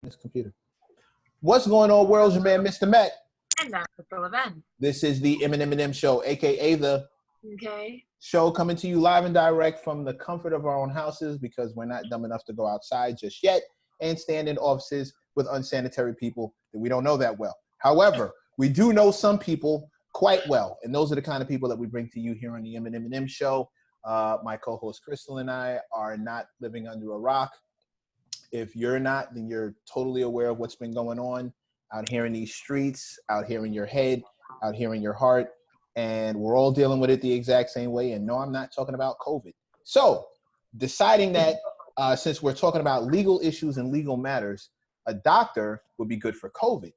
This computer. What's going on, world? Your man, Mr. Matt. And I'm Priscilla Ben. This is the M+M+M show, aka the show coming to you live and direct from the comfort of our own houses because we're not dumb enough to go outside just yet and stand in offices with unsanitary people that we don't know that well. However, we do know some people quite well, and those are the kind of people that we bring to you here on the M+M+M show. My co-host Crystal and I are not living under a rock. If you're not, then you're totally aware of what's been going on out here in these streets, out here in your head, out here in your heart. And we're all dealing with it the exact same way. And no, I'm not talking about COVID. So deciding that since we're talking about legal issues and legal matters, a doctor would be good for COVID,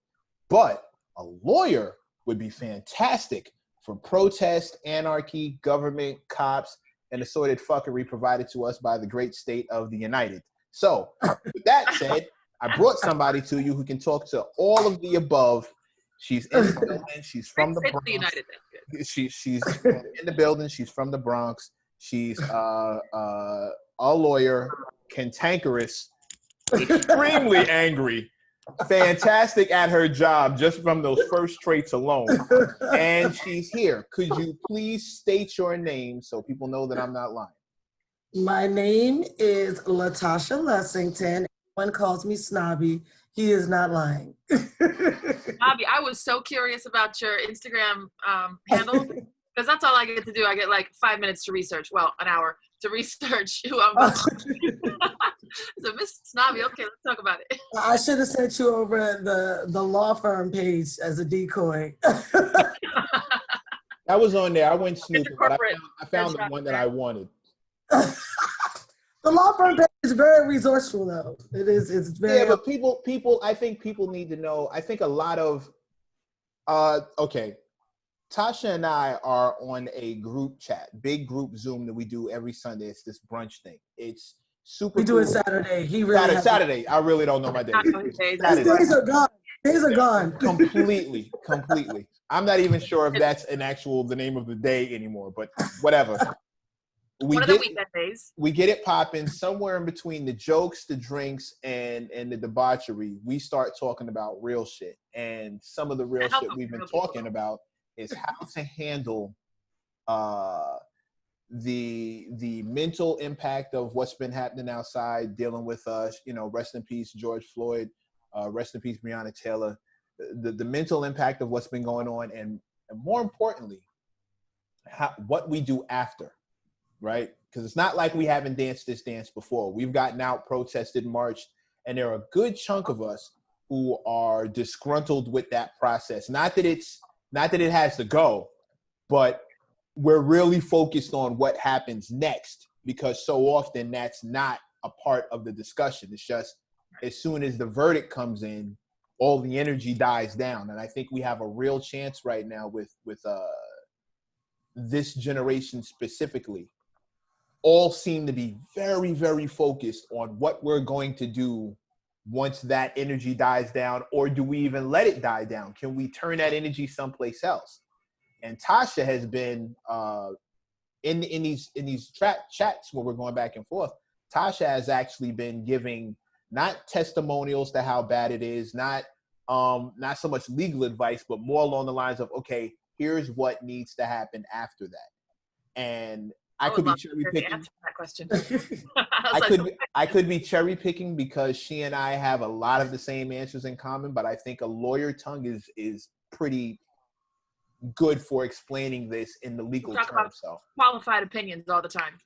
but a lawyer would be fantastic for protest, anarchy, government, cops, and assorted fuckery provided to us by the great state of the United. So, with that said, I brought somebody to you who can talk to all of the above. She's in the building. She's from the Bronx. She's in the building. She's from the Bronx. She's a lawyer, cantankerous, extremely angry, fantastic at her job just from those first traits alone. And she's here. Could you please state your name so people know that I'm not lying? My name is Latasha Lessington. One calls me Snobby. He is not lying. Snobby, I was so curious about your Instagram handle because that's all I get to do. I get like 5 minutes to research. Well, an hour to research who I'm about to. So, Miss Snobby, okay, let's talk about it. I should have sent you over the law firm page as a decoy. That was on there. I went snooping, but I found the one that I wanted. The law firm page is very resourceful, though. It's very. Yeah, but people. I think people need to know. I think a lot of. Okay, Tasha and I are on a group chat, big group Zoom that we do every Sunday. It's this brunch thing. It's super. We do it Saturday. He really Saturday. I really don't know my days. These days are gone. Days are gone. Completely. I'm not even sure if that's the name of the day anymore. But whatever. What are the weekend days? We get it popping somewhere in between the jokes, the drinks, and the debauchery. We start talking about real shit. And some of the real shit we've been talking about is how to handle the mental impact of what's been happening outside, dealing with rest in peace, George Floyd, rest in peace, Breonna Taylor, the mental impact of what's been going on, and more importantly, what we do after. Right? Because it's not like we haven't danced this dance before. We've gotten out, protested, marched, and there are a good chunk of us who are disgruntled with that process. Not that it has to go, but we're really focused on what happens next because so often that's not a part of the discussion. It's just as soon as the verdict comes in, all the energy dies down. And I think we have a real chance right now with this generation specifically. All seem to be very, very focused on what we're going to do once that energy dies down, or do we even let it die down? Can we turn that energy someplace else? And Tasha has been in these chats where we're going back and forth. Tasha has actually been giving not testimonials to how bad it is, not so much legal advice, but more along the lines of, okay, here's what needs to happen after that. And I could be cherry picking. That question. I could be cherry picking because she and I have a lot of the same answers in common, but I think a lawyer tongue is pretty good for explaining this in the legal terms. So qualified opinions all the time.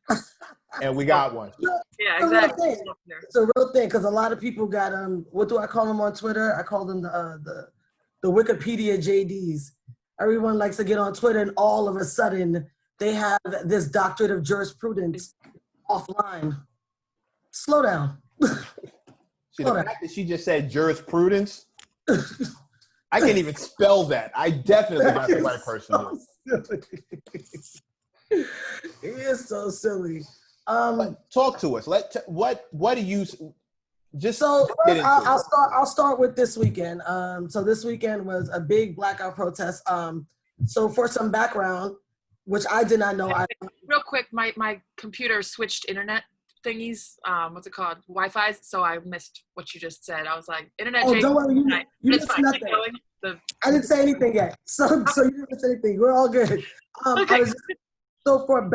And we got one. Yeah, exactly. It's a real thing because a lot of people got what do I call them on Twitter? I call them the Wikipedia JDs. Everyone likes to get on Twitter and all of a sudden they have this doctorate of jurisprudence offline. Slow down. See, the fact that she just said jurisprudence, I can't even spell that. I definitely got the right person. It is so silly. But talk to us. What do you just? So first, I'll start with this weekend. So this weekend was a big blackout protest. So for some background, which I did not know. Real quick, my computer switched internet thingies, what's it called? Wi-Fi's. So I missed what you just said. I was like, internet. Oh, don't worry, you it's missed fine. nothing. I didn't say anything yet. So you didn't miss anything. We're all good. Okay. So for a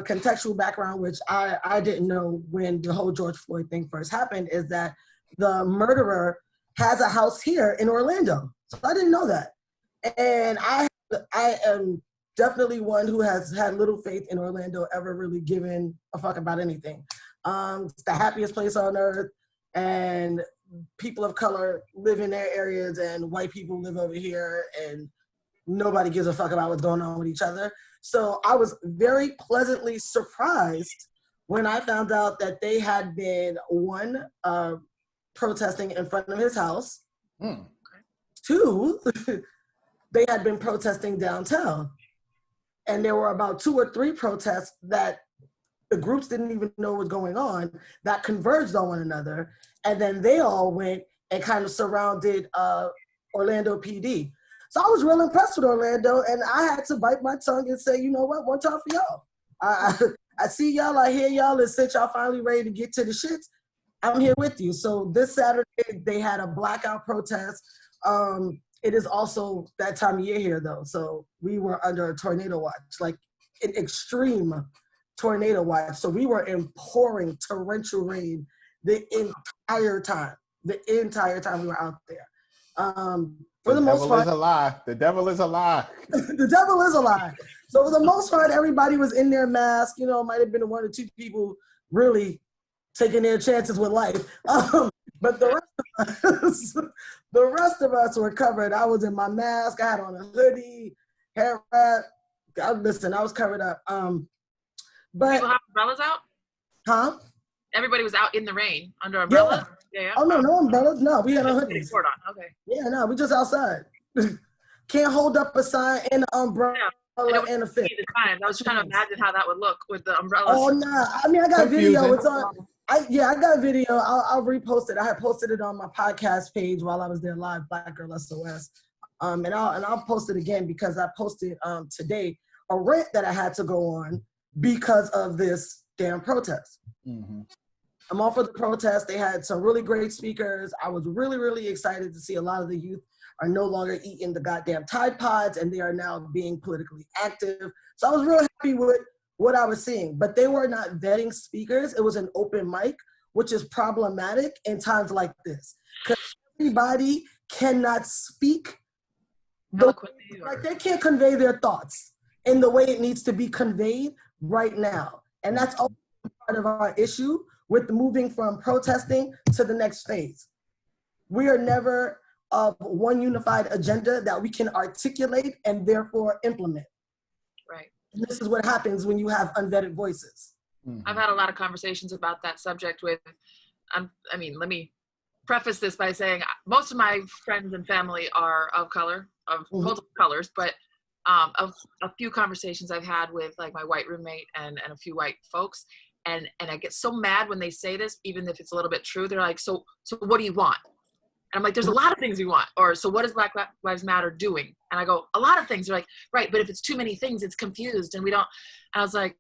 contextual background, which I didn't know when the whole George Floyd thing first happened, is that the murderer has a house here in Orlando. So I didn't know that. And I am definitely one who has had little faith in Orlando ever really giving a fuck about anything. It's the happiest place on earth, and people of color live in their areas and white people live over here, and nobody gives a fuck about what's going on with each other. So I was very pleasantly surprised when I found out that they had been, one, protesting in front of his house. Two, they had been protesting downtown. And there were about 2 or 3 protests that the groups didn't even know was going on that converged on one another. And then they all went and kind of surrounded Orlando PD. So I was real impressed with Orlando, and I had to bite my tongue and say, you know what, one time for y'all. I see y'all, I hear y'all, and since y'all finally ready to get to the shits, I'm here with you. So this Saturday, they had a blackout protest. It is also that time of year here, though. So we were under a tornado watch, like an extreme tornado watch. So we were in pouring torrential rain the entire time we were out there. For the most part, the devil is a lie. The devil is a lie. The devil is a lie. So for the most part, everybody was in their mask. You know, it might have been 1 or 2 people really taking their chances with life. But the rest of us were covered. I was in my mask. I had on a hoodie, hair wrap. I was covered up. But people have umbrellas out? Huh? Everybody was out in the rain under umbrellas? Yeah. Oh, no umbrellas. No, we had our hoodies. Okay. Yeah, no, we just outside. Can't hold up a sign and an umbrella and a fist. I was trying to imagine how that would look with the umbrellas. Oh, nah. I mean, I got video. It's on. I got a video. I'll repost it. I had posted it on my podcast page while I was there live, Black Girl SOS. And I'll post it again because I posted today a rant that I had to go on because of this damn protest. Mm-hmm. I'm all for the protest. They had some really great speakers. I was really, really excited to see a lot of the youth are no longer eating the goddamn Tide Pods, and they are now being politically active. So I was real happy with what I was seeing, but they were not vetting speakers. It was an open mic, which is problematic in times like this, because everybody cannot speak. Like they can't convey their thoughts in the way it needs to be conveyed right now. And that's all part of our issue with moving from protesting to the next phase. We are never of one unified agenda that we can articulate and therefore implement. Right. And this is what happens when you have unvetted voices. I've had a lot of conversations about that subject with, let me preface this by saying most of my friends and family are of color, of multiple colors, but of a few conversations I've had with like my white roommate and a few white folks. And I get so mad when they say this, even if it's a little bit true. They're like, so what do you want? And I'm like, there's a lot of things we want. Or, so what is Black Lives Matter doing? And I go, a lot of things. They're like, right, but if it's too many things, it's confused and we don't. And I was like,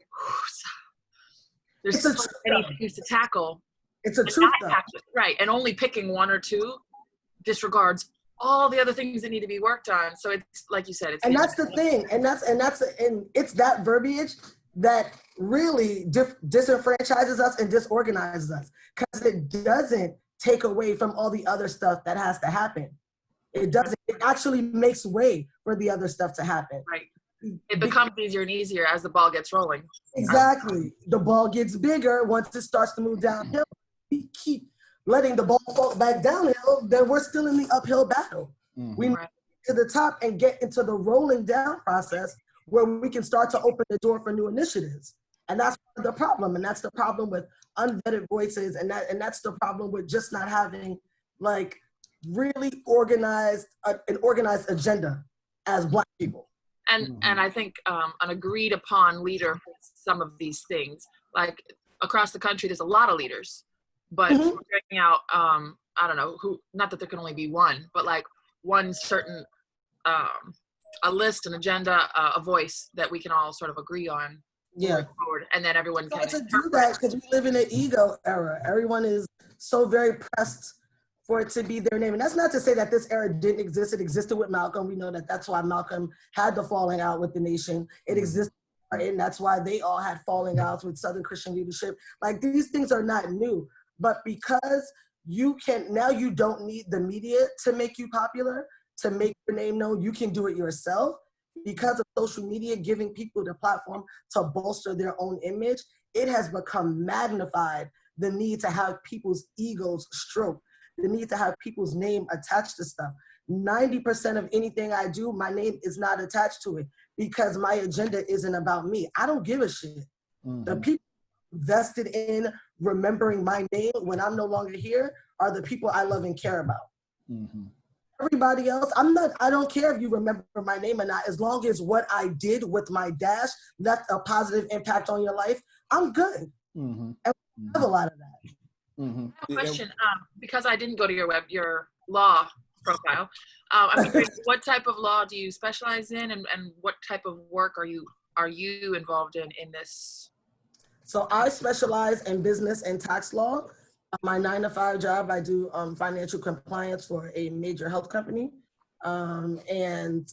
there's so many things to tackle. It's a truth. Right, and only picking 1 or 2 disregards all the other things that need to be worked on. So it's like you said, and that's the thing. And it's that verbiage that really disenfranchises us and disorganizes us, because it doesn't take away from all the other stuff that has to happen. It doesn't. It actually makes way for the other stuff to happen. Right. It becomes easier and easier as the ball gets rolling. Exactly. The ball gets bigger once it starts to move downhill. We keep letting the ball fall back downhill, then we're still in the uphill battle. We need to get to the top and get into the rolling down process where we can start to open the door for new initiatives. And that's the problem. And that's the problem with unvetted voices. And that's the problem with just not having like really organized, an organized agenda as Black people. And I think an agreed upon leader for some of these things, like across the country, there's a lot of leaders, but figuring out, I don't know who, not that there can only be one, but like one certain, a list, an agenda, a voice that we can all sort of agree on Yeah. Forward, and then everyone It's can hard to do that because we live in an ego era. Everyone is so very pressed for it to be their name. And that's not to say that this era didn't exist. It existed with Malcolm. We know that that's why Malcolm had the falling out with the nation. It existed, and that's why they all had falling outs with Southern Christian leadership. Like, these things are not new. But because you can, now you don't need the media to make you popular, to make your name known. You can do it yourself. Because of social media giving people the platform to bolster their own image, it has become magnified, the need to have people's egos stroked, the need to have people's name attached to stuff. 90% of anything I do, my name is not attached to it because my agenda isn't about me. I don't give a shit. The people vested in remembering my name when I'm no longer here are the people I love and care about. Everybody else, I don't care if you remember my name or not, as long as what I did with my dash left a positive impact on your life, I'm good. And we have a lot of that. I have a question, because I didn't go to your law profile. I'm curious, what type of law do you specialize in, and what type of work are you involved in this? So I specialize in business and tax law. My 9-to-5 job, I do financial compliance for a major health company. And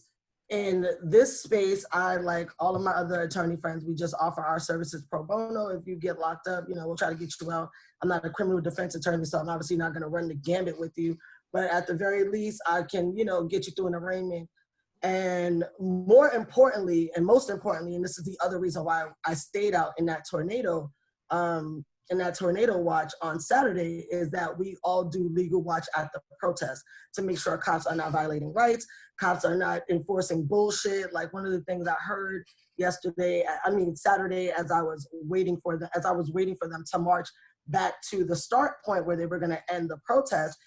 in this space, I, like all of my other attorney friends, we just offer our services pro bono. If you get locked up, we'll try to get you out. I'm not a criminal defense attorney, so I'm obviously not gonna run the gambit with you. But at the very least, I can, get you through an arraignment. And more importantly, and most importantly, and this is the other reason why I stayed out in that tornado, watch on Saturday, is that we all do legal watch at the protest to make sure cops are not violating rights, cops are not enforcing bullshit. Like, one of the things I heard Saturday, as I was waiting for them to march back to the start point where they were going to end the protest,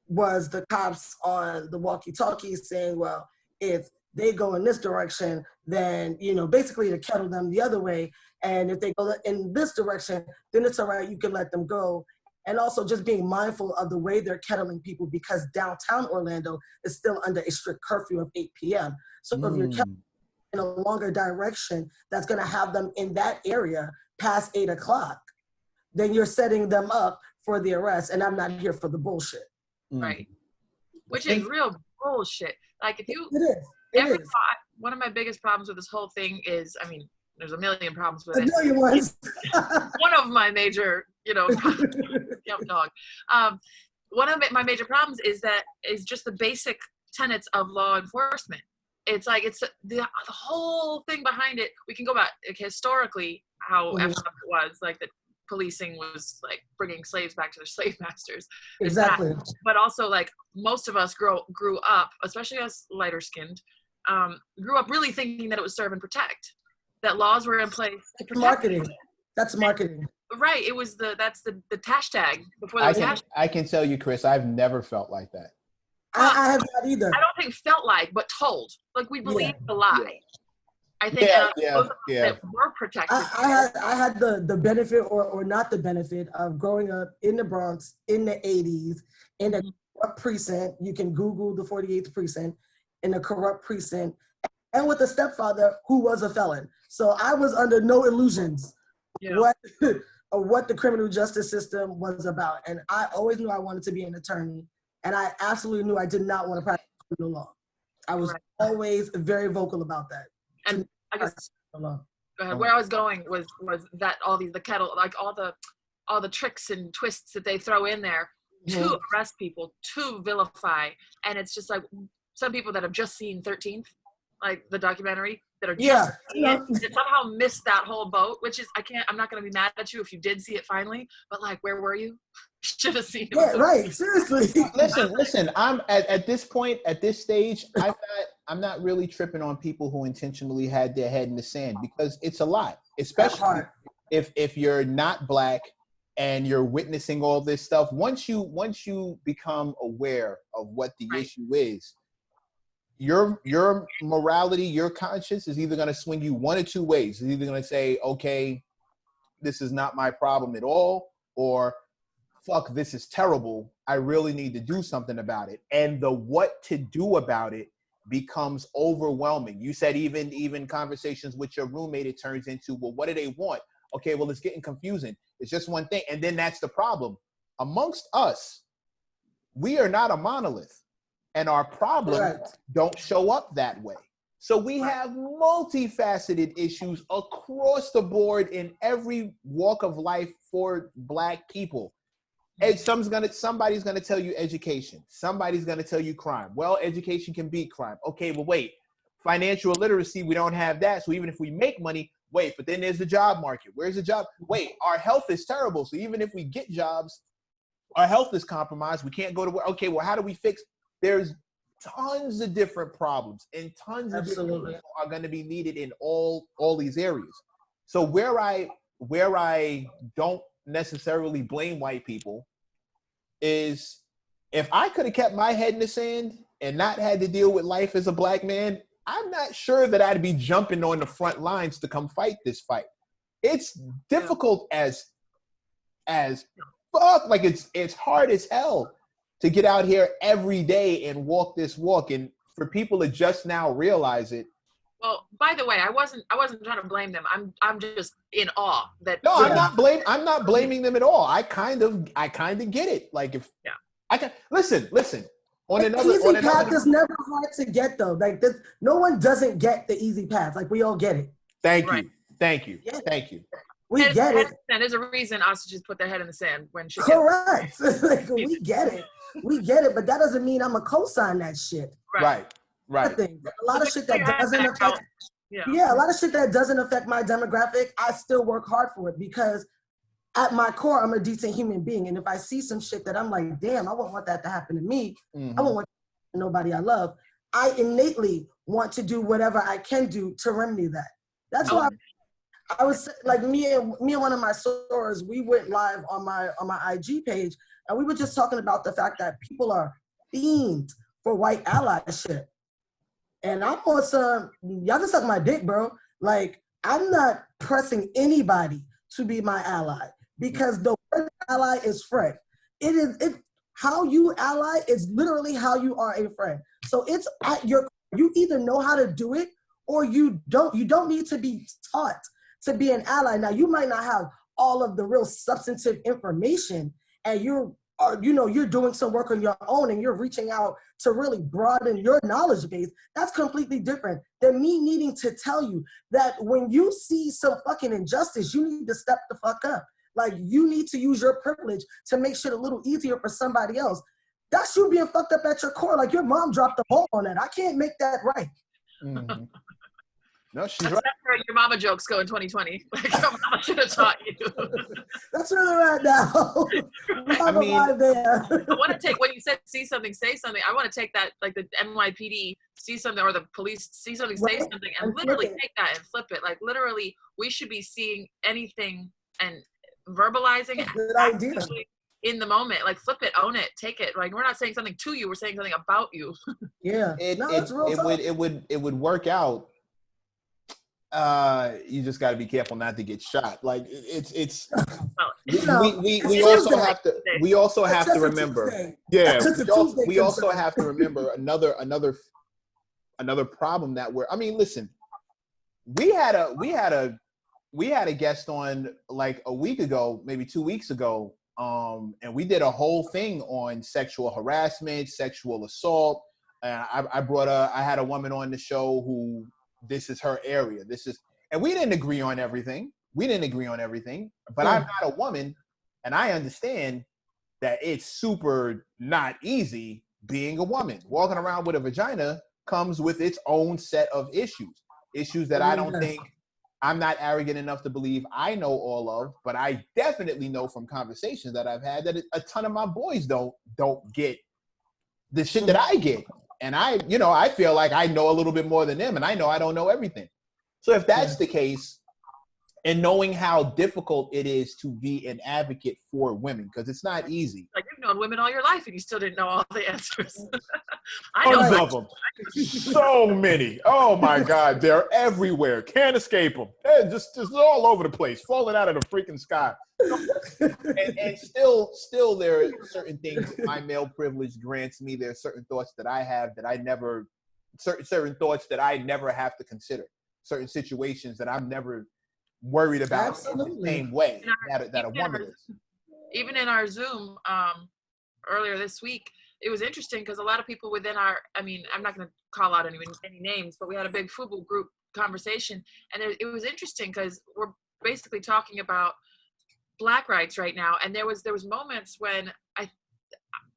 was the cops on the walkie-talkies saying, well, if they go in this direction, then, basically to kettle them the other way. And if they go in this direction, then it's all right, you can let them go. And also just being mindful of the way they're kettling people, because downtown Orlando is still under a strict curfew of 8 p.m. So if you're kettling in a longer direction that's gonna have them in that area past 8 o'clock, then you're setting them up for the arrest. And I'm not here for the bullshit. Right. Which is real bullshit. Like, if you, it is. One of my biggest problems with this whole thing is, there's a million problems with it. A million ones. One of my major, dog. One of my major problems is just the basic tenets of law enforcement. It's like, it's the whole thing behind it. We can go back, like, historically, how effed up it was, like, that policing was like bringing slaves back to their slave masters. Exactly. But also, like, most of us grew up, especially us lighter skinned, grew up really thinking that it was serve and protect, that laws were in place to protect. Marketing. That's marketing. Right. It was that's the hashtag before there was hashtag. I can tell you, Chris, I've never felt like that. I have not either. I don't think felt like, but told. Like, we believed the lie. Yeah. I think that we're protected. I had the benefit or not the benefit of growing up in the Bronx in the 80s in a corrupt precinct. You can Google the 48th precinct, in a corrupt precinct, and with a stepfather who was a felon. So I was under no illusions of what the criminal justice system was about. And I always knew I wanted to be an attorney. And I absolutely knew I did not want to practice criminal law. I was always very vocal about that. And I guess where I was going was that all the kettle, like all the tricks and twists that they throw in there to arrest people, to vilify. And it's just like, some people that have just seen 13th, like the documentary, that are just that somehow missed that whole boat, which is, I'm not going to be mad at you if you did see it finally, but like, where were you? Should have seen it. Yeah, right. Seriously. Listen, I'm at this point, at this stage, I'm not really tripping on people who intentionally had their head in the sand, because it's a lot, especially if you're not Black and you're witnessing all this stuff. Once you become aware of what the issue is, your morality, your conscience is either going to swing you one or two ways. It's either going to say, okay, this is not my problem at all, or fuck, this is terrible, I really need to do something about it. And the what to do about it becomes overwhelming. You said even conversations with your roommate, it turns into, well, what do they want? Okay, well, it's getting confusing. It's just one thing. And then that's the problem. Amongst us, we are not a monolith, and our problems don't show up that way. So we have multifaceted issues across the board in every walk of life for Black people. And somebody's gonna tell you education. Somebody's gonna tell you crime. Well, education can beat crime. Okay, but wait, financial literacy, we don't have that. So even if we make money, wait, but then there's the job market. Where's the job? Wait, our health is terrible. So even if we get jobs, our health is compromised. We can't go to work. Okay, well, how do we fix? There's tons of different problems, and tons of different people are going to be needed in all these areas. So where I don't necessarily blame white people is, if I could have kept my head in the sand and not had to deal with life as a Black man, I'm not sure that I'd be jumping on the front lines to come fight this fight. It's difficult as fuck. Like it's hard as hell to get out here every day and walk this walk, and for people to just now realize it. Well, by the way, I wasn't trying to blame them. I'm just in awe that. No, I'm not blaming them at all. I kind of get it. Like if I can listen. On another path is never hard to get though. Like no one doesn't get the easy path. Like we all get it. Thank you. We get it. And there's a reason ostriches put their head in the sand when shit. Correct. Like, we get it. We get it, but that doesn't mean I'm a co-sign that shit. Right. A lot of shit that doesn't affect. Yeah, a lot of shit that doesn't affect my demographic, I still work hard for it, because at my core, I'm a decent human being. And if I see some shit that I'm like, damn, I wouldn't want that to happen to me. I wouldn't want that to nobody I love. I innately want to do whatever I can do to remedy that. That's why I was like, me and one of my sorors, we went live on my IG page, and we were just talking about the fact that people are fiends for white allyship. And I'm on some, y'all can suck my dick, bro. Like, I'm not pressing anybody to be my ally, because the word ally is friend. How you ally is literally how you are a friend. So it's at you either know how to do it or you don't. You don't need to be taught to be an ally. Now, you might not have all of the real substantive information, and you're doing some work on your own and you're reaching out to really broaden your knowledge base. That's completely different than me needing to tell you that when you see some fucking injustice, you need to step the fuck up. Like, you need to use your privilege to make shit a little easier for somebody else. That's you being fucked up at your core. Like, your mom dropped the ball on that. I can't make that right. Mm-hmm. No, she's That's right. where your mama jokes go in 2020. Like, your mama should have taught you. That's where they're at now. I mean, I want to take, when you said see something, say something, I want to take that, like the NYPD see something, or the police see something, say something, and literally take that and flip it. Like, literally, we should be seeing anything and verbalizing it. Good idea. In the moment, like, flip it, own it, take it. Like, we're not saying something to you, we're saying something about you. Yeah. It would work out. You just got to be careful not to get shot. Like, we also have to remember. Yeah, we also have to remember another problem that listen, we had a guest on like a week ago, maybe 2 weeks ago, and we did a whole thing on sexual harassment, sexual assault. And I had a woman on the show who, this is her area. And we didn't agree on everything. But I'm not a woman, and I understand that it's super not easy being a woman. Walking around with a vagina comes with its own set of issues that I don't think, I'm not arrogant enough to believe I know all of, but I definitely know from conversations that I've had that a ton of my boys don't get the shit that I get. And I feel like I know a little bit more than them, and I know I don't know everything. So if that's the case, and knowing how difficult it is to be an advocate for women, because it's not easy. Like, you've known women all your life and you still didn't know all the answers. I Tons know of them. So many. Oh my God, they're everywhere. Can't escape them. They're just all over the place, falling out of the freaking sky. and still there are certain things my male privilege grants me. There are certain thoughts that I have that I never certain thoughts that I never have to consider, certain situations that I'm never worried about in the same way that a woman is. Even in our Zoom earlier this week, it was interesting because a lot of people within our, I mean, I'm not going to call out any names, but we had a big FUBU group conversation, and it was interesting because we're basically talking about Black rights right now, and there was moments when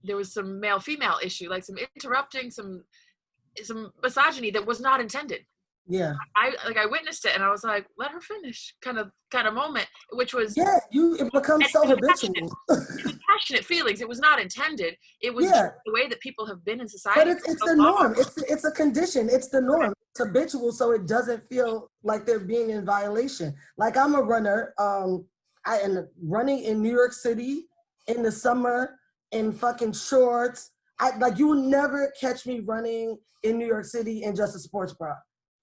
there was some male-female issue, like some interrupting, some misogyny that was not intended. Yeah. I witnessed it and I was like, let her finish kind of moment, which was it becomes so habitual. It was passionate feelings. It was not intended. It was just the way that people have been in society. But it's the norm. It's a condition. It's the norm. It's habitual, so it doesn't feel like they're being in violation. Like, I'm a runner. I am running in New York City in the summer in fucking shorts. You will never catch me running in New York City in just a sports bra.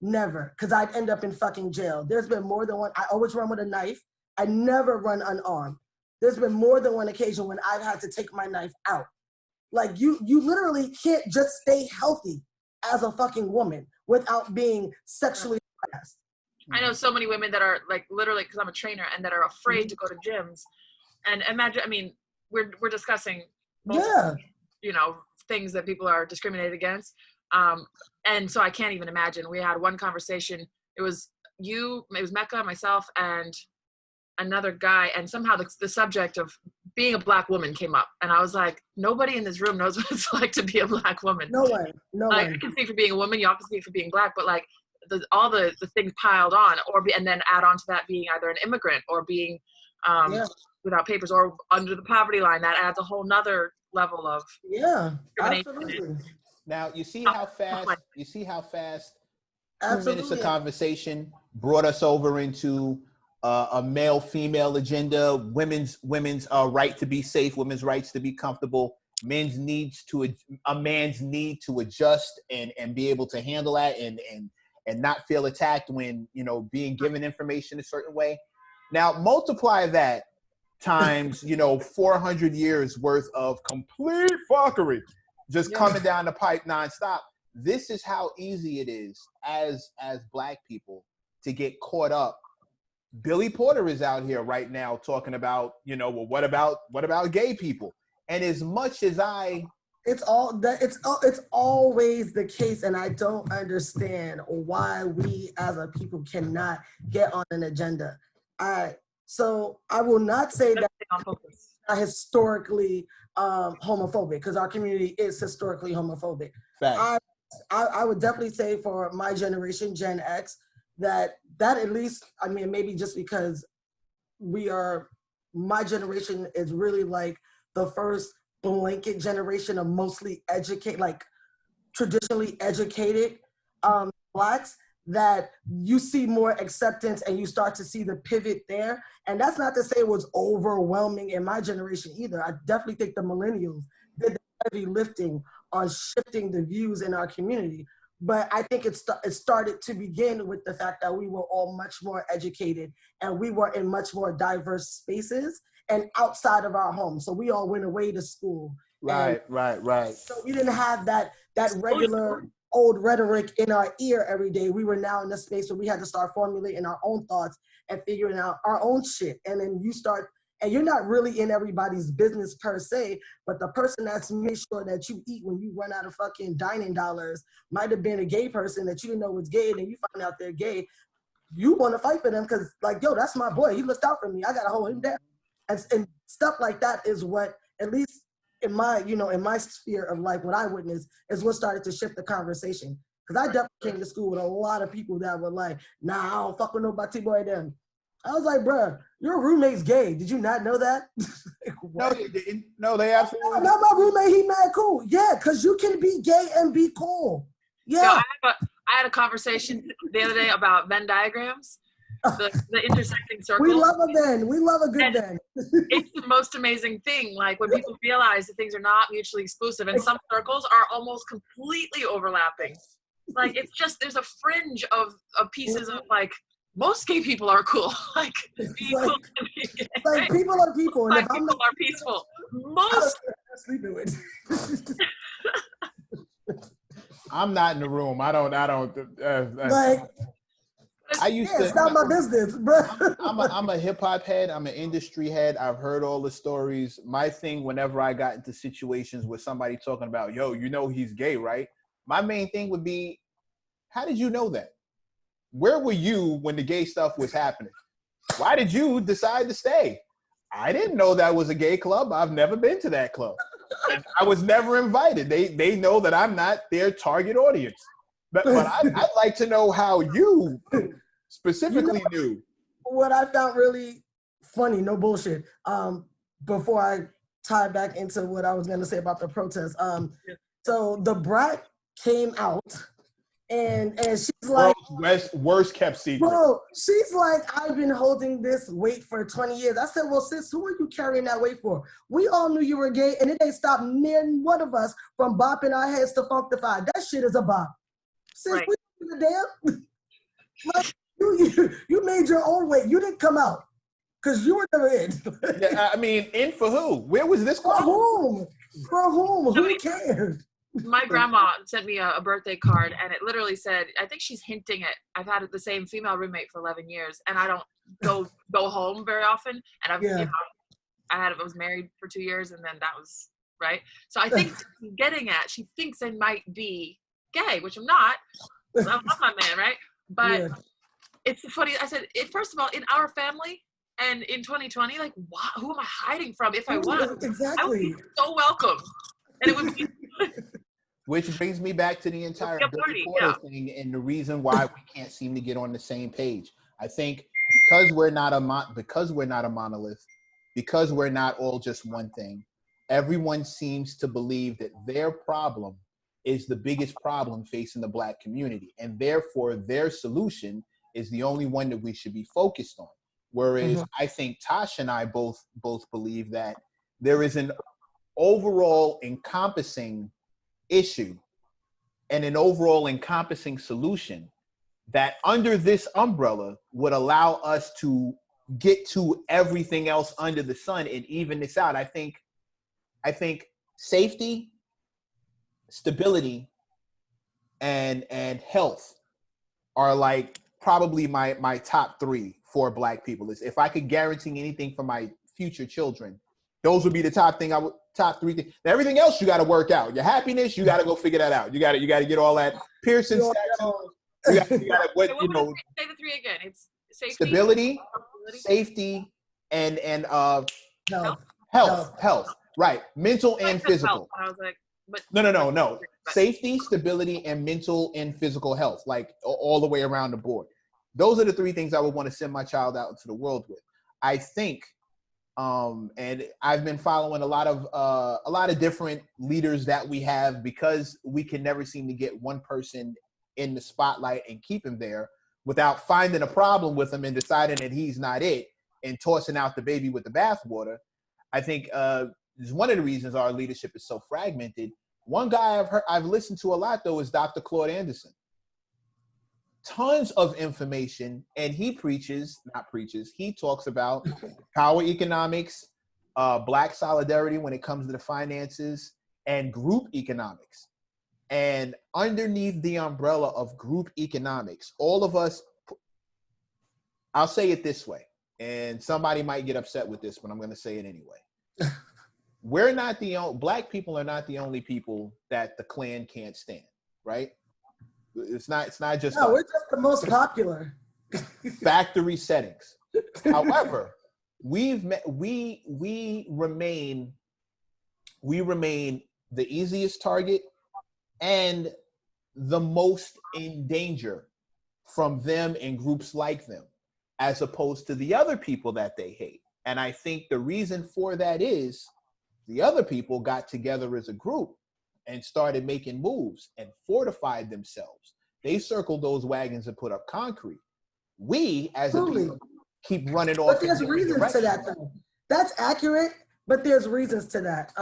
Never, because I'd end up in fucking jail. There's been more than one. I always run with a knife. I never run unarmed. There's been more than one occasion when I've had to take my knife out. Like, you literally can't just stay healthy as a fucking woman without being sexually harassed. I know so many women that are like, literally, because I'm a trainer, and that are afraid to go to gyms. And imagine, I mean, we're discussing multiple, things that people are discriminated against. And so I can't even imagine. We had one conversation. It was Mecca, myself, and another guy. And somehow the subject of being a Black woman came up. And I was like, nobody in this room knows what it's like to be a Black woman. No one. I can speak for being a woman. You all can speak for being Black. But like all the things piled on, and then add on to that being either an immigrant or being without papers or under the poverty line. That adds a whole nother level of absolutely. Now you see how fast 2 minutes of conversation brought us over into a male-female agenda, women's right to be safe, women's rights to be comfortable, a man's need to adjust and be able to handle that and not feel attacked when being given information a certain way. Now multiply that times 400 years worth of complete fuckery just coming down the pipe nonstop. This is how easy it is as Black people to get caught up. Billy Porter is out here right now talking about, well, what about gay people? And as much as it's always the case, and I don't understand why we as a people cannot get on an agenda. So I will not say that historically homophobic, because our community is historically homophobic. I would definitely say for my generation, Gen X, that at least, I mean, maybe just because my generation is really like the first blanket generation of mostly traditionally educated Blacks, that you see more acceptance and you start to see the pivot there. And that's not to say it was overwhelming in my generation either. I definitely think the millennials did the heavy lifting on shifting the views in our community. But I think it started to begin with the fact that we were all much more educated and we were in much more diverse spaces and outside of our homes. So we all went away to school. Right. So we didn't have that regular old rhetoric in our ear every day. We were now in a space where we had to start formulating our own thoughts and figuring out our own shit. And then and you're not really in everybody's business per se, but the person that's made sure that you eat when you run out of fucking dining dollars might have been a gay person that you didn't know was gay, and then you find out they're gay. You want to fight for them because, like, yo, that's my boy. He looked out for me. I got to hold him down. And stuff like that is what, at least in my sphere of life, what I witnessed is what started to shift the conversation. Because I definitely came to school with a lot of people that were like, nah, I don't fuck with nobody boy them. I was like, bruh, your roommate's gay. Did you not know that? No, they didn't. No, they absolutely. Not my roommate. He mad cool. Yeah, because you can be gay and be cool. Yeah. So I had a conversation the other day about Venn diagrams, the intersecting circles. We love a Venn. We love a good Venn. It's the most amazing thing. Like when people realize that things are not mutually exclusive, and some circles are almost completely overlapping. Like it's just there's a fringe of pieces of like. Most gay people are cool. Like, cool like people are people. And people are peaceful. Most sleeping with. I'm not in the room. I don't. Like, I used to. It's not my business, bro. I'm a hip hop head. I'm an industry head. I've heard all the stories. My thing, whenever I got into situations with somebody talking about, yo, you know he's gay, right? My main thing would be, how did you know that? Where were you when the gay stuff was happening? Why did you decide to stay? I didn't know that was a gay club. I've never been to that club. And I was never invited. They know that I'm not their target audience. But I'd like to know how you specifically knew. What I found really funny, no bullshit, before I tie back into what I was going to say about the protest. So the brat came out and she's like, worst kept secret. Bro, she's like, I've been holding this weight for 20 years. I said, well, sis, who are you carrying that weight for? We all knew you were gay, and it ain't stopped near one of us from bopping our heads to Funkify. That shit is a bop. Sis, Right. we don't give a damn. Like, you made your own weight. You didn't come out because you were never in. Yeah, I mean, in for who? Where was this For whom? For whom? Who cared? My grandma sent me a birthday card, and it literally said, I think she's hinting at, I've had the same female roommate for 11 years, and I don't go home very often. And I've, I was married for 2 years, and then that was, right? So I think she's getting at, she thinks I might be gay, which I'm not. I love my man, right? But it's funny. I said, first of all, in our family, and in 2020, like, who am I hiding from? If I was, exactly. I would be so welcome. And it would be... Which brings me back to the entire Billy Porter thing and the reason why we can't seem to get on the same page. I think because we're not a monolith, because we're not all just one thing, everyone seems to believe that their problem is the biggest problem facing the Black community, and therefore their solution is the only one that we should be focused on. Whereas I think Tosh and I both believe that there is an overall encompassing issue and an overall encompassing solution that under this umbrella would allow us to get to everything else under the sun and even this out. I think safety, stability, and health are like probably my top three for Black people. Is if I could guarantee anything for my future children, those would be the top three things. Now, everything else you got to work out. Your happiness, you got to go figure that out. You got to get all that piercings, tattoos. You got to Say the three again. It's safety, stability, safety, and health. Right, mental and physical. I was like, but no. Safety, stability, and mental and physical health, like all the way around the board. Those are the three things I would want to send my child out into the world with. I think. And I've been following a lot of different leaders that we have, because we can never seem to get one person in the spotlight and keep him there without finding a problem with him and deciding that he's not it and tossing out the baby with the bathwater. I think is one of the reasons our leadership is so fragmented. One guy I've listened to a lot though is Dr. Claude Anderson. Tons of information, and he talks about power economics, Black solidarity when it comes to the finances, and group economics. And underneath the umbrella of group economics, all of us, I'll say it this way, and somebody might get upset with this, but I'm going to say it anyway. Black people are not the only people that the Klan can't stand, right? It's not just we're just the most popular. Factory settings. However, we remain the easiest target and the most in danger from them and groups like them, as opposed to the other people that they hate. And I think the reason for that is the other people got together as a group and started making moves and fortified themselves. They circled those wagons and put up concrete. We, as a people, keep running off. But there's reasons to that, though. That's accurate, but there's reasons to that.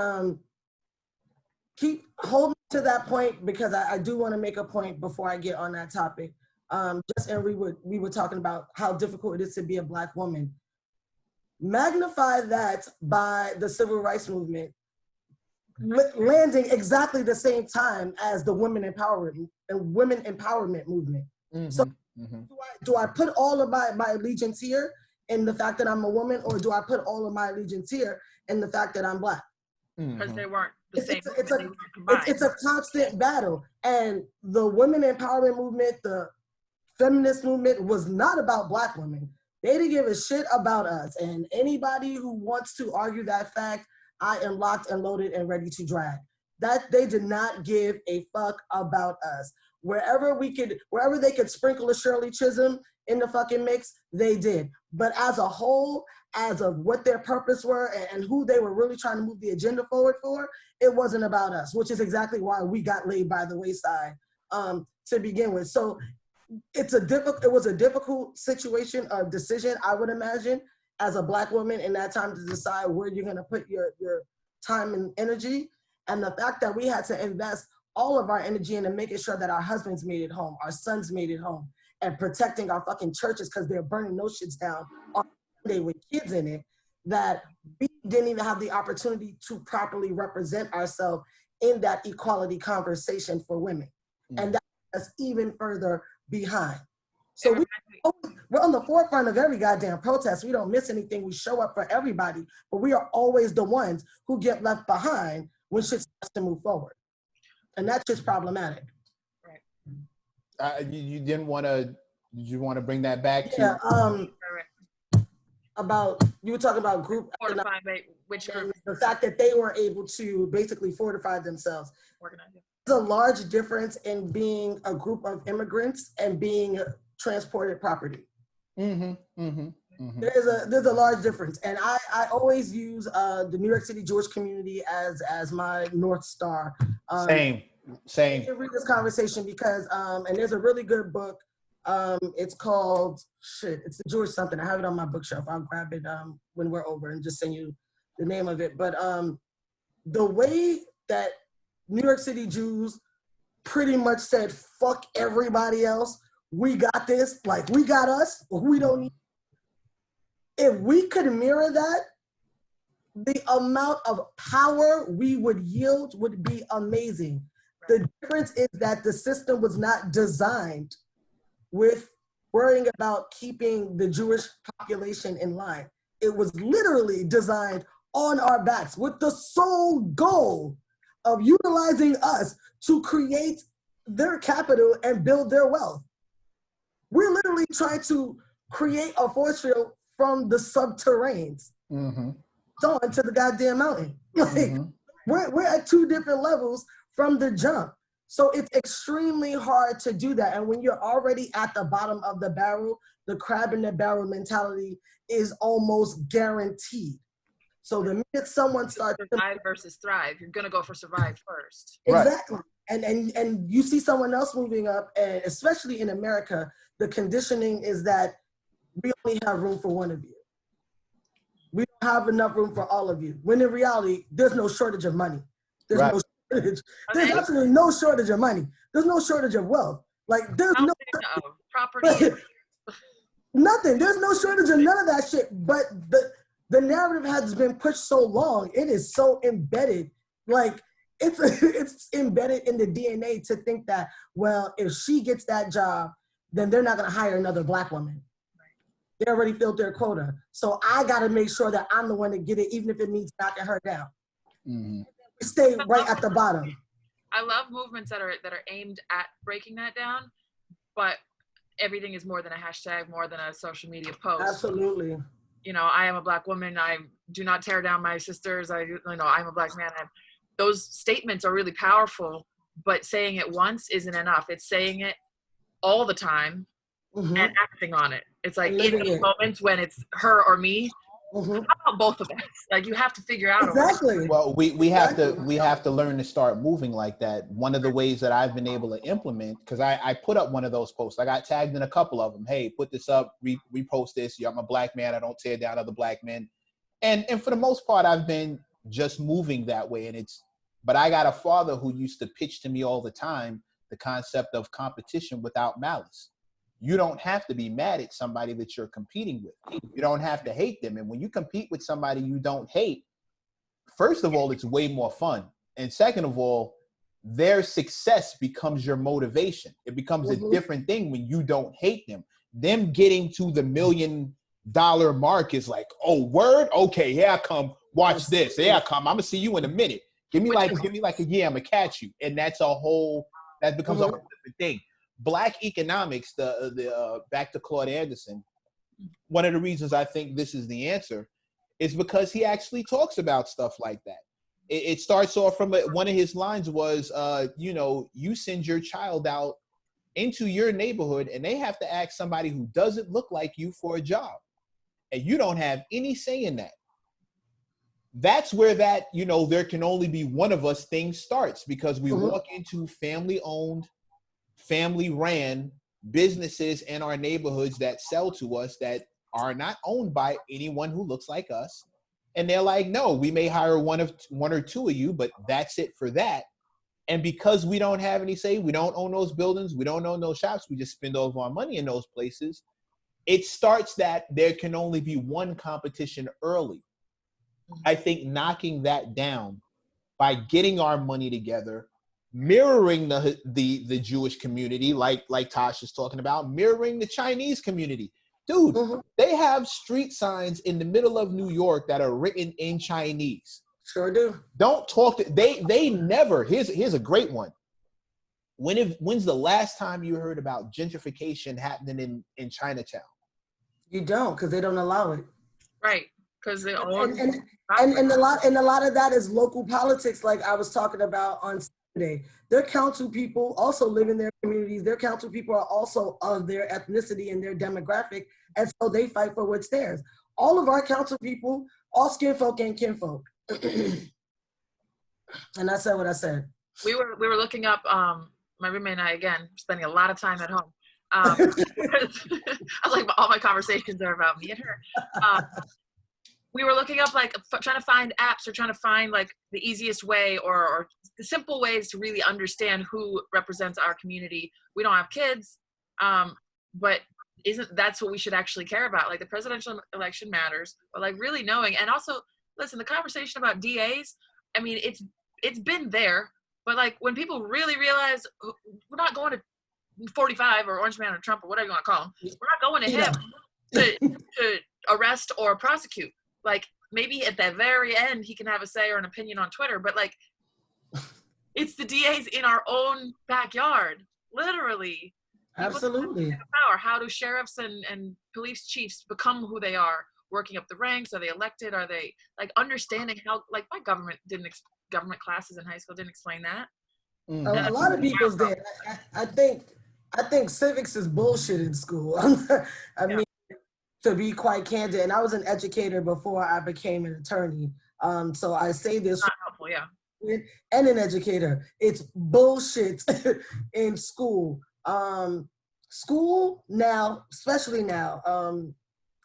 Keep holding to that point, because I do want to make a point before I get on that topic. We were talking about how difficult it is to be a Black woman. Magnify that by the civil rights movement. landing exactly the same time as the women empowerment movement. Mm-hmm. So mm-hmm. do I put all of my allegiance here in the fact that I'm a woman, or do I put all of my allegiance here in the fact that I'm Black? Because they weren't the same. It's a constant battle. And the women empowerment movement, the feminist movement was not about Black women. They didn't give a shit about us. And anybody who wants to argue that fact, I am locked and loaded and ready to drag. That they did not give a fuck about us. Wherever they could sprinkle a Shirley Chisholm in the fucking mix, they did. But as a whole, as of what their purpose were and who they were really trying to move the agenda forward for, it wasn't about us, which is exactly why we got laid by the wayside to begin with. So it was a difficult situation, a decision, I would imagine, as a Black woman in that time to decide where you're gonna put your time and energy. And the fact that we had to invest all of our energy into making sure that our husbands made it home, our sons made it home, and protecting our fucking churches because they're burning those shits down on Sunday with kids in it, that we didn't even have the opportunity to properly represent ourselves in that equality conversation for women. And that's even further behind. So we're on the forefront of every goddamn protest. We don't miss anything. We show up for everybody, but we are always the ones who get left behind when shit starts to move forward. And that's just problematic. Right. You didn't want to, did you want to bring that back Yeah, to? About, you were talking about group. Which group? The fact that they were able to basically fortify themselves. Organize. There's a large difference in being a group of immigrants and being transported property. Mm-hmm, mm-hmm, mm-hmm. There's a large difference. And I always use the New York City Jewish community as my North Star. Same. I can read this conversation because, and there's a really good book. It's called, it's the Jewish something. I have it on my bookshelf. I'll grab it when we're over and just send you the name of it. But the way that New York City Jews pretty much said, fuck everybody else, we got this, like we got us, but we don't need. If we could mirror that, the amount of power we would yield would be amazing. The difference is that the system was not designed with worrying about keeping the Jewish population in line. It was literally designed on our backs with the sole goal of utilizing us to create their capital and build their wealth. We're literally trying to create a force field from the subterraneans on to the goddamn mountain. Like we're at two different levels from the jump. So it's extremely hard to do that. And when you're already at the bottom of the barrel, the crab in the barrel mentality is almost guaranteed. So the minute someone starts survive versus thrive, you're gonna go for survive first. Exactly. Right. And you see someone else moving up, and especially in America, the conditioning is that we only have room for one of you. We don't have enough room for all of you. When in reality, there's no shortage of money. There's no shortage. There's absolutely no shortage of money. There's no shortage of wealth. Like there's no property. Nothing. There's no shortage of none of that shit. But the narrative has been pushed so long. It is so embedded. Like it's embedded in the DNA to think that, well, if she gets that job, then they're not going to hire another Black woman. They already filled their quota. So I got to make sure that I'm the one to get it, even if it means knocking her down. Stay right at the bottom. I love movements that are aimed at breaking that down, but everything is more than a hashtag, more than a social media post. Absolutely. You know, I am a Black woman. I do not tear down my sisters. I'm a Black man. Those statements are really powerful, but saying it once isn't enough. It's saying it all the time and acting on it. It's like in the moments when it's her or me, how about both of us? Like you have to figure out. Exactly. Well, we have to learn to start moving like that. One of the ways that I've been able to implement, because I put up one of those posts. I got tagged in a couple of them. Hey, put this up, repost this. I'm a Black man. I don't tear down other Black men. And for the most part, I've been just moving that way. But I got a father who used to pitch to me all the time the concept of competition without malice. You don't have to be mad at somebody that you're competing with. You don't have to hate them. And when you compete with somebody you don't hate, first of all, it's way more fun. And second of all, their success becomes your motivation. It becomes a different thing when you don't hate them. Them getting to the $1 million mark is like, oh, word? Okay, here I come. Watch this. Here I come. I'm gonna see you in a minute. Give me like a year, I'm gonna catch you. And that becomes a whole different thing. Black economics, the back to Claude Anderson, one of the reasons I think this is the answer is because he actually talks about stuff like that. It starts off from one of his lines was, you send your child out into your neighborhood and they have to ask somebody who doesn't look like you for a job. And you don't have any say in that. That's where that, there can only be one of us thing starts, because we walk into family-owned, family-ran businesses in our neighborhoods that sell to us that are not owned by anyone who looks like us. And they're like, no, we may hire one or two of you, but that's it for that. And because we don't have any say, we don't own those buildings, we don't own those shops, we just spend all of our money in those places. It starts that there can only be one competition early. I think knocking that down by getting our money together, mirroring the Jewish community, like Tosh is talking about, mirroring the Chinese community. Dude, they have street signs in the middle of New York that are written in Chinese. Sure do. Don't talk to they never. Here's a great one. When's the last time you heard about gentrification happening in Chinatown? You don't, because they don't allow it. Right. Because they own and a lot of that is local politics, like I was talking about on Saturday. Their council people also live in their communities. Their council people are also of their ethnicity and their demographic, and so they fight for what's theirs. All of our council people, all skin folk and kinfolk. And I said what I said. We were looking up, my roommate and I, again, spending a lot of time at home. I was like, all my conversations are about me and her. We were looking up, like, trying to find apps or trying to find, like, the easiest way or the simple ways to really understand who represents our community. We don't have kids, but that's what we should actually care about? Like, the presidential election matters, but, like, really knowing. And also, listen, the conversation about DAs, I mean, it's been there, but, like, when people really realize we're not going to 45 or Orange Man or Trump or whatever you want to call him, we're not going to him to arrest or prosecute. Like, maybe at the very end, he can have a say or an opinion on Twitter, but, like, it's the DAs in our own backyard, literally. Absolutely. Power. How do sheriffs and police chiefs become who they are? Working up the ranks? Are they elected? Are they, like, understanding how, like, my government classes in high school didn't explain that. A lot of people's did. I think civics is bullshit in school. I mean, to be quite candid, and I was an educator before I became an attorney. So I say this. Not helpful, yeah. And an educator. It's bullshit in school. School now, especially now,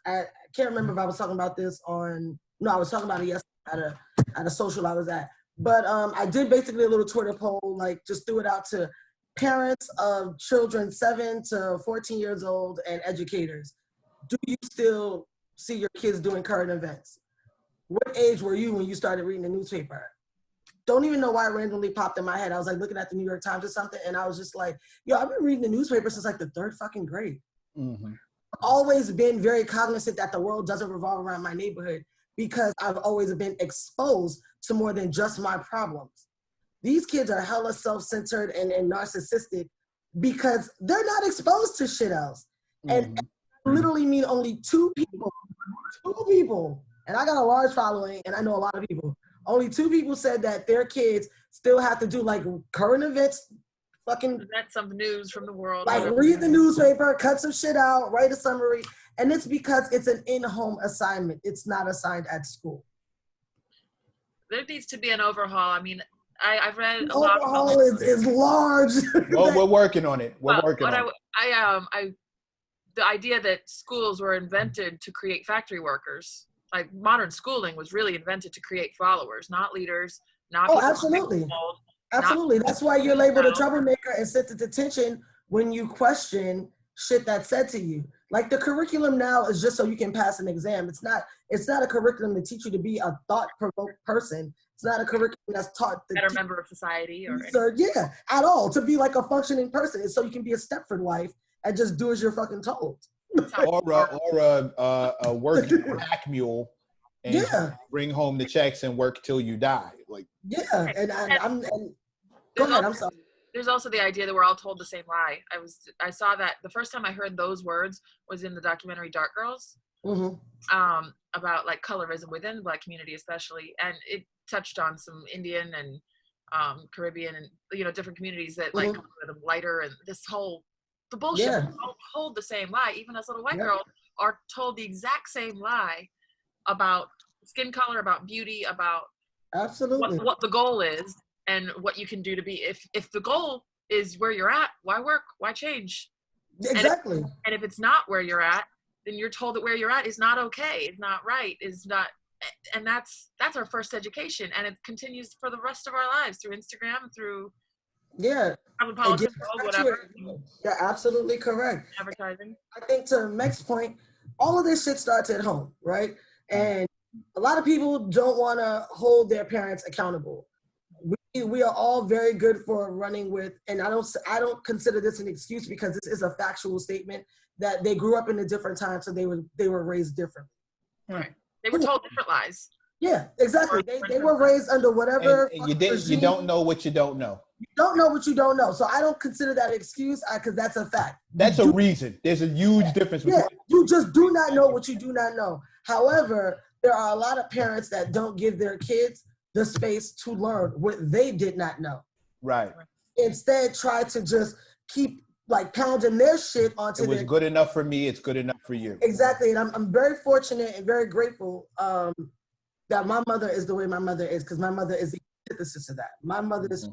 I can't remember if I was talking about this I was talking about it yesterday at a social I was at. But I did basically a little Twitter poll, like, just threw it out to parents of children 7 to 14 years old and educators. Do you still see your kids doing current events? What age were you when you started reading the newspaper? Don't even know why it randomly popped in my head. I was, like, looking at the New York Times or something, and I was just like, yo, I've been reading the newspaper since, like, the 3rd fucking grade. Always been very cognizant that the world doesn't revolve around my neighborhood, because I've always been exposed to more than just my problems. These kids are hella self-centered and narcissistic because they're not exposed to shit else. And I literally mean only two people, and I got a large following and I know a lot of people. Only 2 people said that their kids still have to do, like, current events, fucking that's some news from the world. Like, read the newspaper, cut some shit out, write a summary. And it's because it's an in-home assignment. It's not assigned at school. There needs to be an overhaul. I mean, I've read a lot. Overhaul is large. Well, we're working on it. We're working on it. The idea that schools were invented to create factory workers, like, modern schooling was really invented to create followers, not leaders, not people. Absolutely. Absolutely. That's why you're labeled a troublemaker and sent to detention when you question shit that's said to you. Like the curriculum now is just so you can pass an exam. It's not a curriculum to teach you to be a thought-provoked person. It's not a curriculum that's taught to better member of society or yeah, at all. To be like a functioning person. It's so you can be a Stepford wife and just do as you're fucking told. or a working pack mule and bring home the checks and work till you die. Like go ahead, I'm sorry. There's also the idea that we're all told the same lie. I saw that the first time I heard those words was in the documentary Dark Girls, about like colorism within the Black community especially, and it touched on some Indian and Caribbean and different communities that like colorism lighter and the bullshit. Yeah. We all told the same lie. Even as little white girls are told the exact same lie about skin color, about beauty, about absolutely what the goal is. And what you can do to be, if the goal is where you're at, why work? Why change? Exactly. And if it's not where you're at, then you're told that where you're at is not okay, is not right, is not, and that's our first education, and it continues for the rest of our lives through Instagram, through politics, whatever. You're absolutely correct. Advertising. I think to Meg's point, all of this shit starts at home, right? And a lot of people don't want to hold their parents accountable. We are all very good for running with, and I don't consider this an excuse because this is a factual statement that they grew up in a different time, so they were raised differently. Right. They were told different lies. Yeah, exactly. They were raised under whatever. And you don't know what you don't know. You don't know what you don't know. So I don't consider that an excuse because that's a fact. That's a reason. There's a huge difference. Yeah, you just do not know what you do not know. However, there are a lot of parents that don't give their kids the space to learn what they did not know. Right. Instead, try to just keep like pounding their shit onto it was good enough for me, it's good enough for you. Exactly. And I'm very fortunate and very grateful that my mother is the way my mother is, because my mother is the antithesis of that. My mother is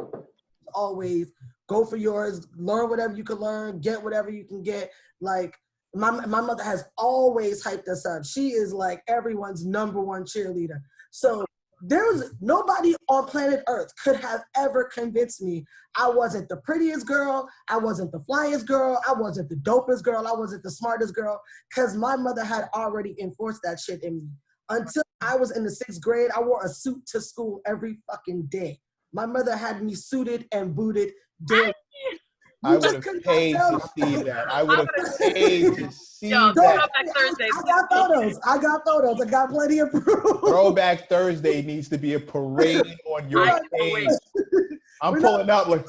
always go for yours, learn whatever you can learn, get whatever you can get. Like my mother has always hyped us up. She is like everyone's number one cheerleader. So there was nobody on planet Earth could have ever convinced me I wasn't the prettiest girl, I wasn't the flyest girl, I wasn't the dopest girl, I wasn't the smartest girl, because my mother had already enforced that shit in me. Until I was in the 6th grade, I wore a suit to school every fucking day. My mother had me suited and booted daily. I would have paid to see that. I would have paid to see that. Throwback Thursday. I got photos. I got plenty of proof. Throwback Thursday needs to be a parade on your page. I'm pulling out like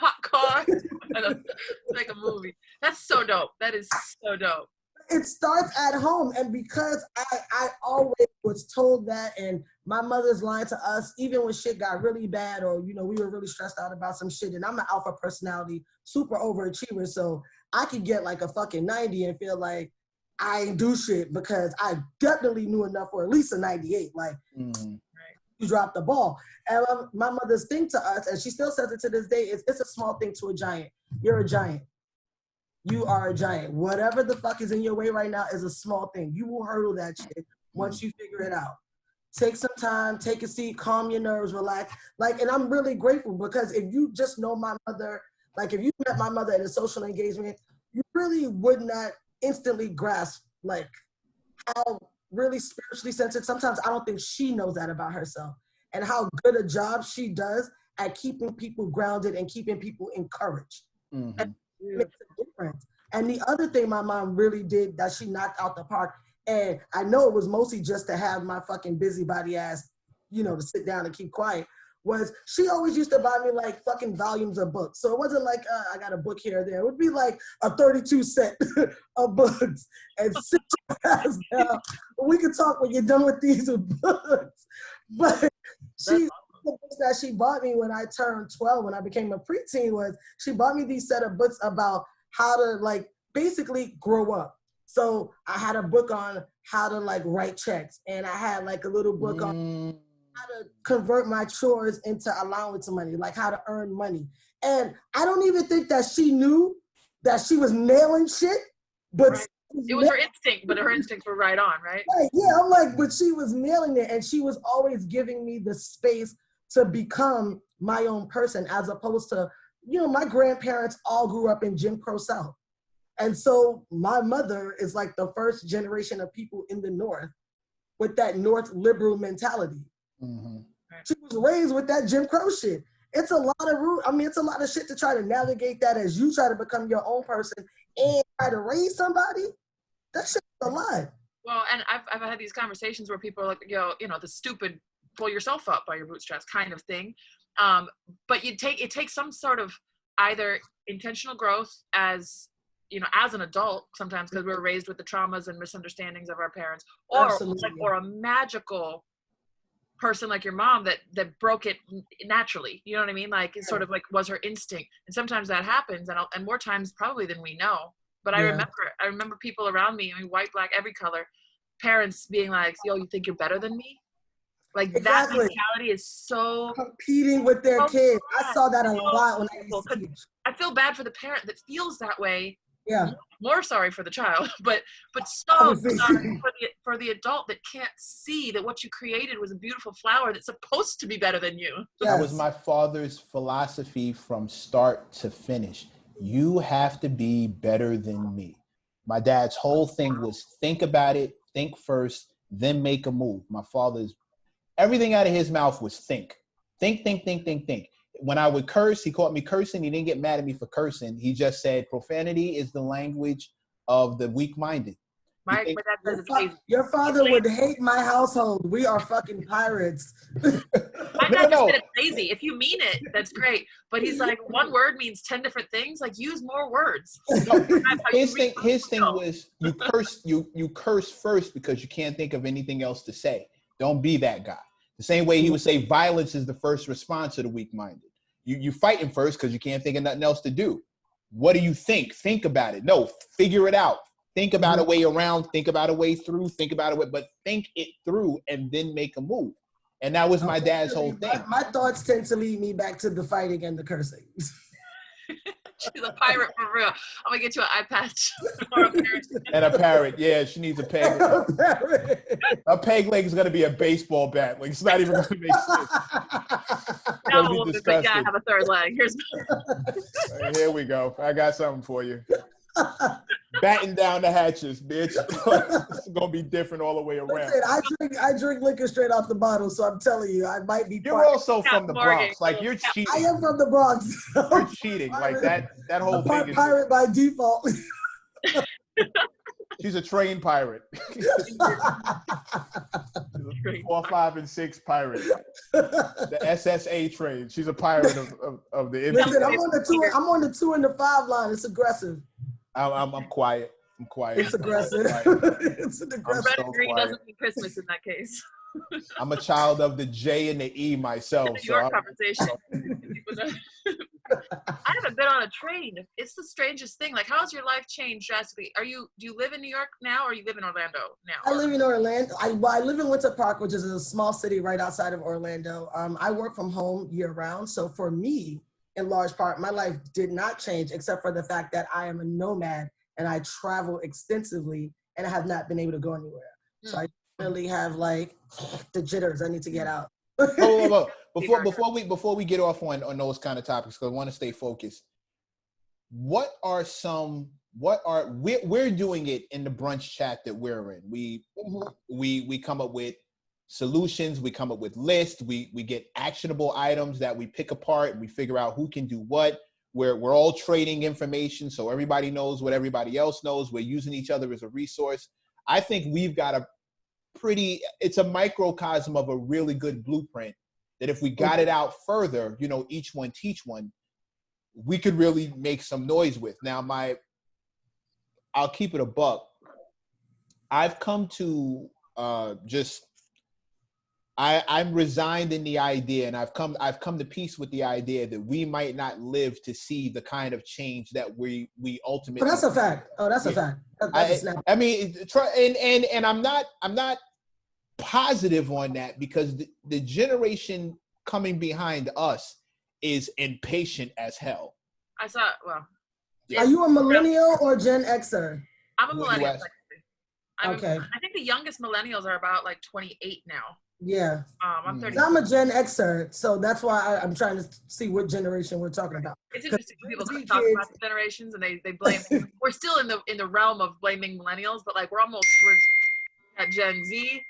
popcorn. Like a movie. That's so dope. That is so dope. It starts at home, and because I always was told that, and my mother's lying to us, even when shit got really bad or, we were really stressed out about some shit, and I'm an alpha personality, super overachiever, so I could get like a fucking 90 and feel like I ain't do shit because I definitely knew enough for at least a 98, like, you dropped the ball. And my mother's thing to us, and she still says it to this day, is it's a small thing to a giant. You're a giant. You are a giant. Whatever the fuck is in your way right now is a small thing. You will hurdle that shit once you figure it out. Take some time, take a seat, calm your nerves, relax. Like, and I'm really grateful because if you just know my mother, like if you met my mother at a social engagement, you really would not instantly grasp like how really spiritually centered. Sometimes I don't think she knows that about herself, and how good a job she does at keeping people grounded and keeping people encouraged. And it makes a difference. And the other thing my mom really did that she knocked out the park, and I know it was mostly just to have my fucking busybody ass, to sit down and keep quiet, was she always used to buy me like fucking volumes of books. So it wasn't like I got a book here or there. It would be like a 32 set of books, and sit your ass down. We can talk when you're done with these books. But the books that she bought me when I turned 12, when I became a preteen, was she bought me these set of books about how to like basically grow up. So I had a book on how to like write checks, and I had like a little book on how to convert my chores into allowance money, like how to earn money. And I don't even think that she knew that she was nailing shit, but right. It was her instinct, but her instincts were right on, right? Yeah, I'm like, but she was nailing it, and she was always giving me the space to become my own person, as opposed to, my grandparents all grew up in Jim Crow South. And so my mother is like the first generation of people in the North with that North liberal mentality. Mm-hmm. She was raised with that Jim Crow shit. It's a lot of it's a lot of shit to try to navigate that as you try to become your own person and try to raise somebody. That shit's a lot. Well, and I've had these conversations where people are like, the stupid pull yourself up by your bootstraps kind of thing. But it takes some sort of either intentional growth as an adult sometimes, because we're raised with the traumas and misunderstandings of our parents, or a magical person like your mom that broke it naturally. You know what I mean? Like, it's sort of like was her instinct. And sometimes that happens, and more times probably than we know. But I remember people around me, white, black, every color, parents being like, yo, you think you're better than me? Like, that mentality is so competing with their kids. I saw that a lot when I used to teach. I feel bad for the parent that feels that way. Yeah. More sorry for the child, but so sorry for the adult that can't see that what you created was a beautiful flower that's supposed to be better than you. Yes. That was my father's philosophy from start to finish. You have to be better than me. My dad's whole thing was think about it, think first, then make a move. My father's, everything out of his mouth was think. Think. When I would curse, he caught me cursing. He didn't get mad at me for cursing. He just said, profanity is the language of the weak-minded. My dad says it's lazy. Your father would hate my household. We are fucking pirates. My dad just said it's lazy. If you mean it, that's great. But he's like, one word means 10 different things. Like, use more words. His thing was you curse first because you can't think of anything else to say. Don't be that guy. The same way he would say violence is the first response to the weak-minded. You fighting first because you can't think of nothing else to do. What do you think? Think about it. No, figure it out. Think about a way around, think about a way through, but think it through and then make a move. And that was my dad's whole thing. My thoughts tend to lead me back to the fighting and the cursing. She's a pirate for real. I'm gonna get you an eye patch. And a parrot. Yeah, she needs a peg. A peg leg is gonna be a baseball bat. Like, it's not even gonna make sense. No, but yeah, I have a third leg. Here we go. I got something for you. Batten down the hatches, bitch. It's gonna be different all the way around. Listen, I drink liquor straight off the bottle, so I'm telling you, I might be. You're also from the Bronx, like you're cheating. I am from the Bronx. So you're cheating, like that whole thing. Pirate by default. She's a trained pirate. 4, 5, and 6 pirate. The SSA train. She's a pirate of the. Listen, I'm on the 2 and the 5 line. It's aggressive. I'm quiet. It's aggressive. It's an aggressive. Red and green doesn't mean Christmas in that case. I'm a child of the J and the E myself. Your conversation. I haven't been on a train. It's the strangest thing. Like, how has your life changed drastically? Do you live in New York now, or you live in Orlando now? I live in Orlando. I live in Winter Park, which is a small city right outside of Orlando. I work from home year round. So for me, in large part, my life did not change except for the fact that I am a nomad and I travel extensively and I have not been able to go anywhere. So I really have like the jitters. I need to get out. Before we get off on those kind of topics, because I want to stay focused. We're doing it in the brunch chat that we're in. We come up with solutions, we come up with lists, we get actionable items that we pick apart, and we figure out who can do what. We're all trading information, so everybody knows what everybody else knows. We're using each other as a resource. I think we've got it's a microcosm of a really good blueprint that if we got it out further, each one teach one, we could really make some noise with. Now, I'll keep it a buck. I've come to I'm resigned in the idea, and I've come to peace with the idea that we might not live to see the kind of change that we ultimately. But that's a fact. Oh, that's a fact. I mean, and I'm not positive on that, because the generation coming behind us is impatient as hell. Are you a millennial or Gen Xer? I'm a millennial. Okay. I think the youngest millennials are about like 28 now. Yeah. I'm 30. I'm a Gen Xer, so that's why I'm trying to see what generation we're talking about. It's interesting when people talk about the generations and they blame. We're still in the realm of blaming millennials, but like we're at Gen Z.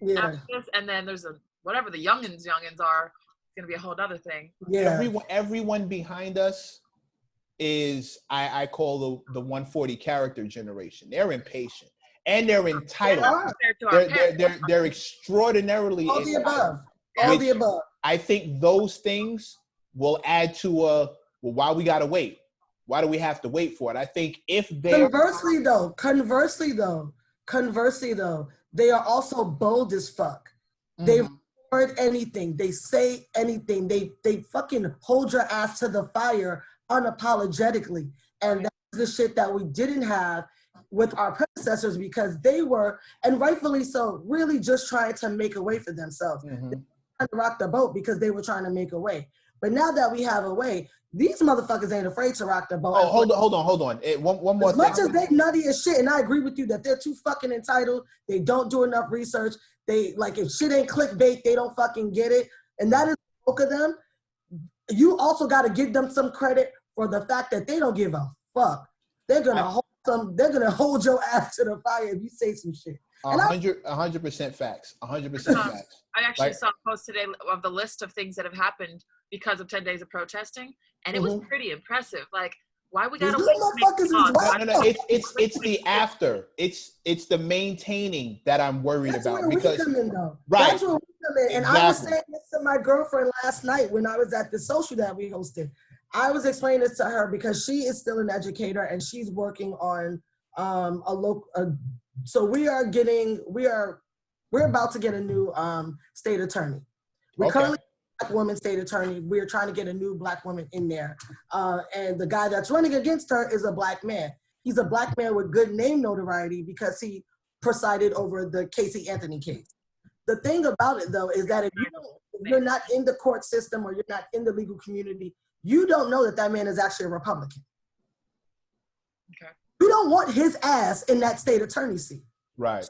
Yeah. After this, and then there's whatever the youngins are. It's gonna be a whole other thing. Yeah. Everyone behind us is I call the 140 character generation. They're impatient and they're entitled. They're extraordinarily all the entitled. above. All the above. I think those things will add to well, why we gotta wait? Why do we have to wait for it? I think if they conversely though, they are also bold as fuck. They record anything, they say anything, they fucking hold your ass to the fire unapologetically. And that's the shit that we didn't have with our predecessors, because they were, and rightfully so, really just trying to make a way for themselves. They were trying to rock the boat because they were trying to make a way. But now that we have a way, these motherfuckers ain't afraid to rock the boat. Oh, hold on. One more thing. As much as they nutty as shit, and I agree with you that they're too fucking entitled. They don't do enough research. They, like, if shit ain't clickbait, they don't fucking get it. And that is the bulk of them. You also got to give them some credit for the fact that they don't give a fuck. They're gonna hold your ass to the fire if you say some shit. 100% facts. 100% facts. I actually saw a post today of the list of things that have happened because of 10 days of protesting, and it was pretty impressive. Like, why we gotta wait? No. It's the after. It's the maintaining that I'm worried about. Where because we come in, though. Right. That's where we come in. And I was saying this to my girlfriend last night when I was at the social that we hosted. I was explaining this to her because she is still an educator and she's working on a local. So we're about to get a new state attorney. We're currently a black woman state attorney. We're trying to get a new black woman in there. And the guy that's running against her is a black man. He's a black man with good name notoriety because he presided over the Casey Anthony case. The thing about it, though, is that if you're not in the court system or you're not in the legal community, you don't know that man is actually a Republican. Okay. You don't want his ass in that state attorney seat. Right.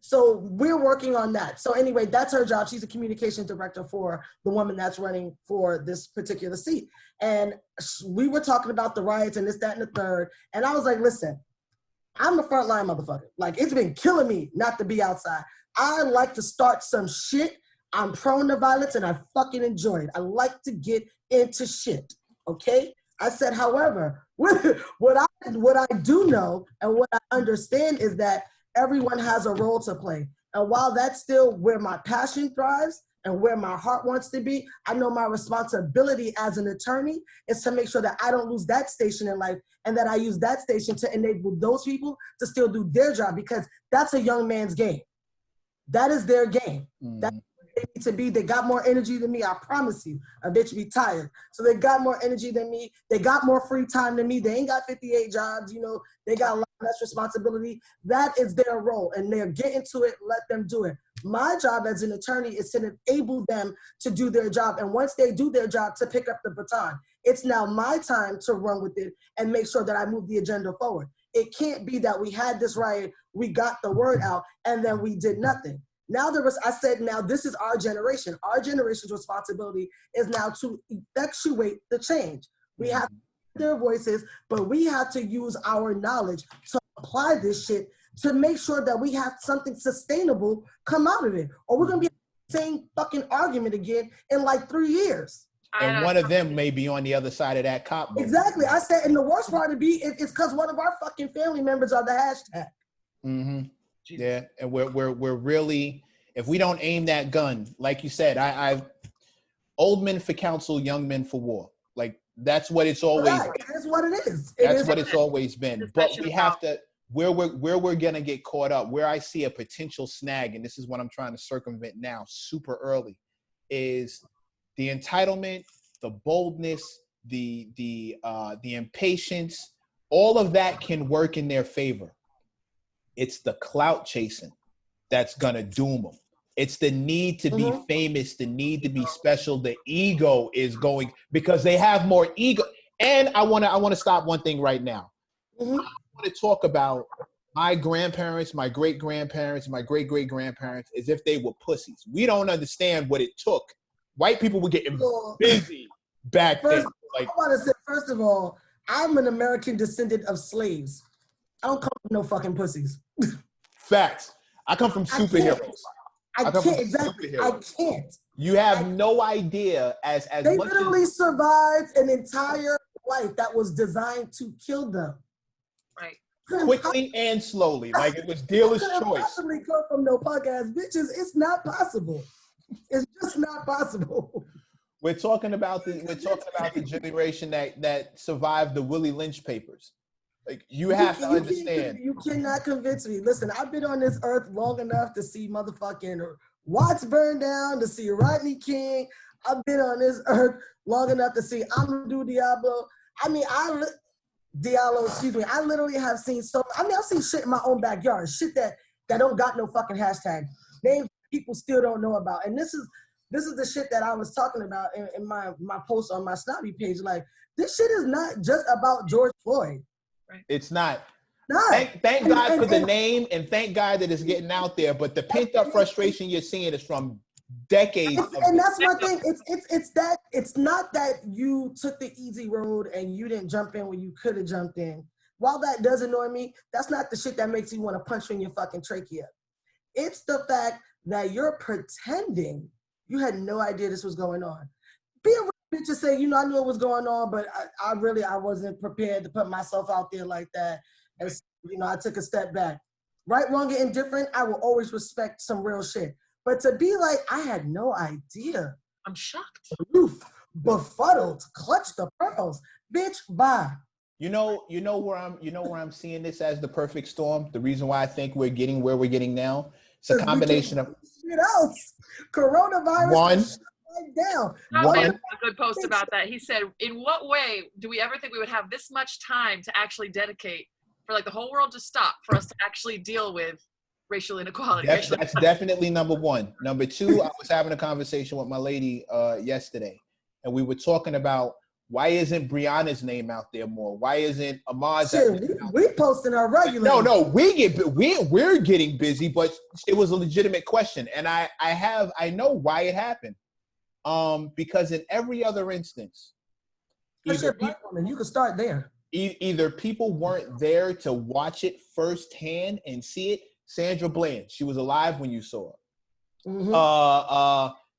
So we're working on that. So anyway, that's her job. She's a communications director for the woman that's running for this particular seat. And we were talking about the riots and this, that, and the third. And I was like, listen, I'm a frontline motherfucker. Like, it's been killing me not to be outside. I like to start some shit. I'm prone to violence and I fucking enjoy it. I like to get into shit, okay? I said, however, what I do know and what I understand is that everyone has a role to play. And while that's still where my passion thrives and where my heart wants to be, I know my responsibility as an attorney is to make sure that I don't lose that station in life and that I use that station to enable those people to still do their job, because that's a young man's game. That is their game. That's what they need to be. They got more energy than me, I promise you. A bitch be tired. So they got more energy than me. They got more free time than me. They ain't got 58 jobs, you know. They got a lot less responsibility. That is their role, and they're getting to it. Let them do it. My job as an attorney is to enable them to do their job. And once they do their job, to pick up the baton. It's now my time to run with it and make sure that I move the agenda forward. It can't be that we had this riot, we got the word out, and then we did nothing. Now I said, now this is our generation. Our generation's responsibility is now to effectuate the change. We have their voices, but we have to use our knowledge to apply this shit to make sure that we have something sustainable come out of it. Or we're gonna be the same fucking argument again in like 3 years. And one of them may be on the other side of that cop. Exactly. I said, and the worst part to be, it's because one of our fucking family members are the hashtag. Mm-hmm. Yeah, and we're really, if we don't aim that gun, like you said, I've old men for counsel, young men for war. Like, that's what it's always been. That's what it is. That's what it's always been. But we have to, where we're gonna get caught up, where I see a potential snag, and this is what I'm trying to circumvent now, super early, is the entitlement, the boldness, the impatience. All of that can work in their favor. It's the clout chasing that's gonna doom them. It's the need to be famous, the need to be special. The ego is going, because they have more ego. And I wanna stop one thing right now. I want to talk about my grandparents, my great-grandparents, my great-great-grandparents, as if they were pussies. We don't understand what it took. White people were getting busy back then. Like, I want to say, first of all, I'm an American descendant of slaves. I don't come from no fucking pussies. Facts. I come from superheroes. I can't, exactly. I can't. You have no idea as they much literally survived an entire life that was designed to kill them. Right. Quickly and slowly. Like it was dealer's choice. Possibly come from no punk ass bitches. It's not possible. It's just not possible. We're talking about the generation that survived the Willie Lynch papers. Like you have to understand. You cannot convince me. Listen, I've been on this earth long enough to see motherfucking Watts burn down, to see Rodney King. I've been on this earth long enough to see Amadou Diallo. I mean, excuse me. I literally have seen I've seen shit in my own backyard, shit that don't got no fucking hashtag. Names people still don't know about. And this is the shit that I was talking about in my post on my Snobby page. Like, this shit is not just about George Floyd. It's not. Thank God for the name, and thank God that it's getting out there. But the pent up frustration you're seeing is from decades. And that's my thing. It's not that you took the easy road and you didn't jump in when you could have jumped in. While that does annoy me, that's not the shit that makes you want to punch you in your fucking trachea. It's the fact that you're pretending you had no idea this was going on. Be a real bitch and say, I knew it was going on, but I wasn't prepared to put myself out there like that. As I took a step back. Right, wrong, and indifferent, I will always respect some real shit. But to be like, I had no idea. I'm shocked. Roof, befuddled, clutch the pearls. Bitch, bye. You know where I'm seeing this as the perfect storm? The reason why I think we're getting where we're getting now. It's a combination of shit else. Coronavirus. Down. Tom made a good post about that. He said, in what way do we ever think we would have this much time to actually dedicate for like the whole world to stop for us to actually deal with racial inequality? That's definitely number one. Number two, I was having a conversation with my lady yesterday, and we were talking about why isn't Brianna's name out there more? Why isn't Ahmad's? We posting our regular. No, we're getting busy, but it was a legitimate question, and I know why it happened. Because in every other instance, black woman, you can start there. Either people weren't there to watch it firsthand and see it. Sandra Bland, she was alive when you saw her. Mm-hmm.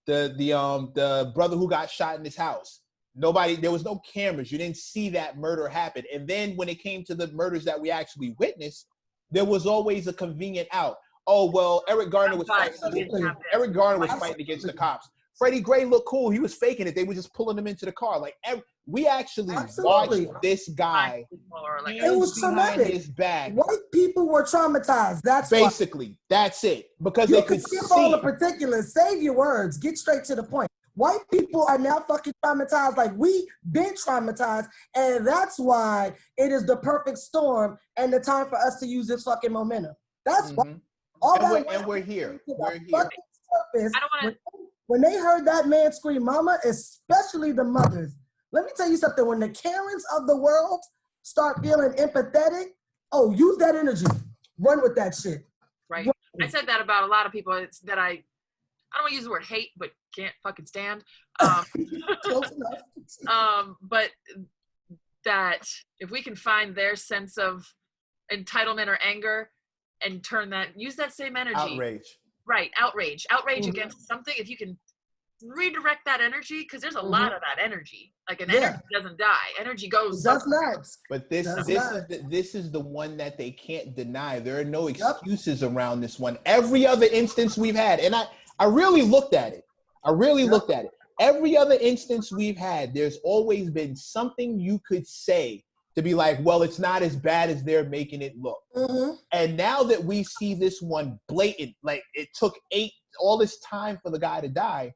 The brother who got shot in his house. There was no cameras. You didn't see that murder happen. And then when it came to the murders that we actually witnessed, there was always a convenient out. Oh, well, Eric Garner was fighting against the cops. Freddie Gray looked cool. He was faking it. They were just pulling him into the car. Like we actually watched this guy. It was traumatic. His back. White people were traumatized. That's that's it. Because you they could skip see all the particulars. Save your words. Get straight to the point. White people are now fucking traumatized. Like we been traumatized, and that's why it is the perfect storm and the time for us to use this fucking momentum. That's why. We're here. We're here. When they heard that man scream mama, especially the mothers, let me tell you something. When the Karens of the world start feeling empathetic, use that energy. Run with that shit. Right. I said that about a lot of people. It's that I don't want to use the word hate, but can't fucking stand. Close enough. But that if we can find their sense of entitlement or anger and use that same energy. Outrage. Right, outrage against something. If you can redirect that energy, because there's a lot of that energy. Like energy doesn't die. Energy goes. That's nuts. But this is the one that they can't deny. There are no excuses around this one. Every other instance we've had, and I really looked at it. Every other instance we've had, there's always been something you could say to be like, well, it's not as bad as they're making it look. Mm-hmm. And now that we see this one blatant, like it took all this time for the guy to die,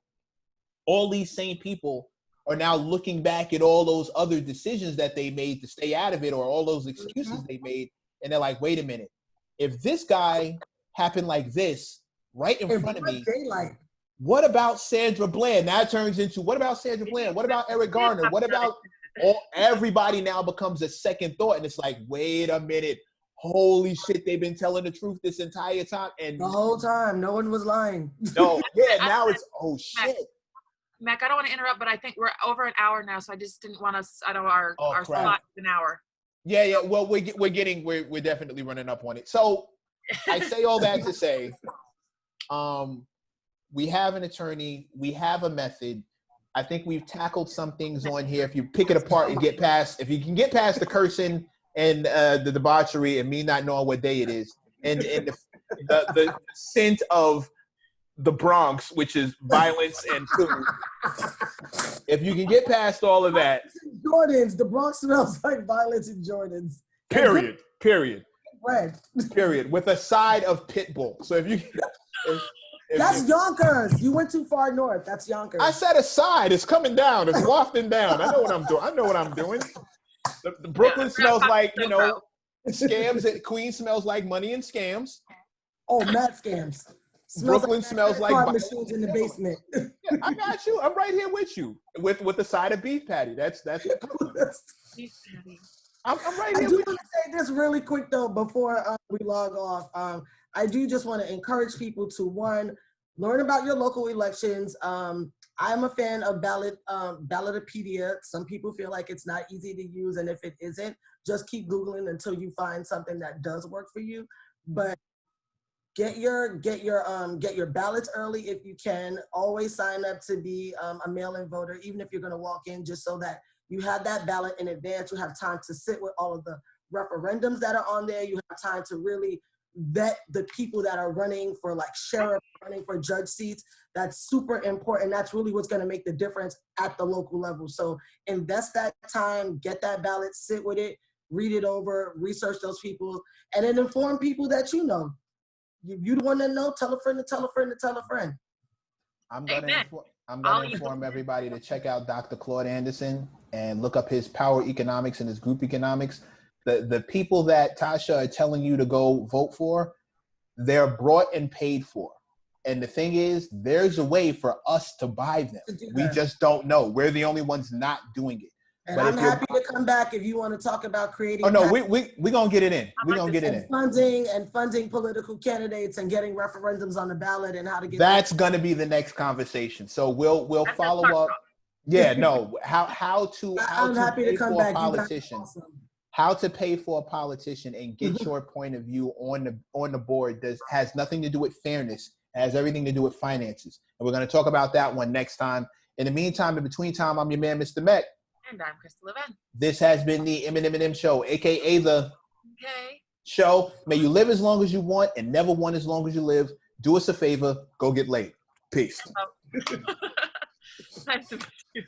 all these same people are now looking back at all those other decisions that they made to stay out of it, or all those excuses they made, and they're like, wait a minute, if this guy happened like this right in front of me, what about Sandra Bland? Now it turns into, what about Sandra Bland? What about Eric Garner? What about everybody now becomes a second thought, and it's like, wait a minute, holy shit, they've been telling the truth this entire time. And the whole time, no one was lying. No, yeah, now it's, oh shit. Mac, I don't want to interrupt, but I think we're over an hour now, so I just didn't want us. I know our slot is an hour. Yeah. Well, we're definitely running up on it. So I say all that to say, we have an attorney, we have a method. I think we've tackled some things on here. If you pick it apart and if you can get past the cursing and the debauchery and me not knowing what day it is, and the scent of the Bronx, which is violence and food. If you can get past all of that. Jordans, the Bronx smells like violence and Jordans. Period. Red. Period. With a side of Pitbull. So if you... That's Yonkers. You went too far north. That's Yonkers. I said aside. It's coming down. It's wafting down. I know what I'm doing. The Brooklyn smells like, scams. Queens smells like money and scams. Oh, mad scams. Brooklyn smells like machines in the basement. Yeah, I got you. I'm right here with you. With a side of beef patty. That's Beef patty. I'm right here. I do want to say this really quick though before we log off. I do just want to encourage people to learn about your local elections. I'm a fan of Ballotopedia. Some people feel like it's not easy to use, and if it isn't, just keep Googling until you find something that does work for you. But get your ballots early if you can. Always sign up to be a mail-in voter, even if you're going to walk in, just so that you have that ballot in advance. You have time to sit with all of the referendums that are on there. You have time to really vet the people that are running for like sheriff, running for judge seats. That's super important. That's really what's going to make the difference at the local level. So invest that time, get that ballot, sit with it, read it over, research those people, and then inform people that you know. You the one that know, tell a friend to tell a friend to tell a friend. I'm gonna inform everybody to check out Dr. Claude Anderson and look up his power economics and his group economics. The people that Tasha are telling you to go vote for, they're brought and paid for. And the thing is, there's a way for us to buy them. We just don't know. We're the only ones not doing it. And but I'm happy to come back if you want to talk about creating. Oh no, we're gonna get it in. We're gonna get it in. Funding political candidates and getting referendums on the ballot and how to get. That's gonna be the next conversation. So we'll follow up. Yeah, no. How to pay for a politician. How to pay for a politician and get your point of view on the board has nothing to do with fairness. It has everything to do with finances. And we're gonna talk about that one next time. In the meantime, in between time, I'm your man, Mr. Mac. And I'm Crystal Levin. This has been the M+M+M show, aka the show. May you live as long as you want and never want as long as you live. Do us a favor, go get laid. Peace. Nice to meet you.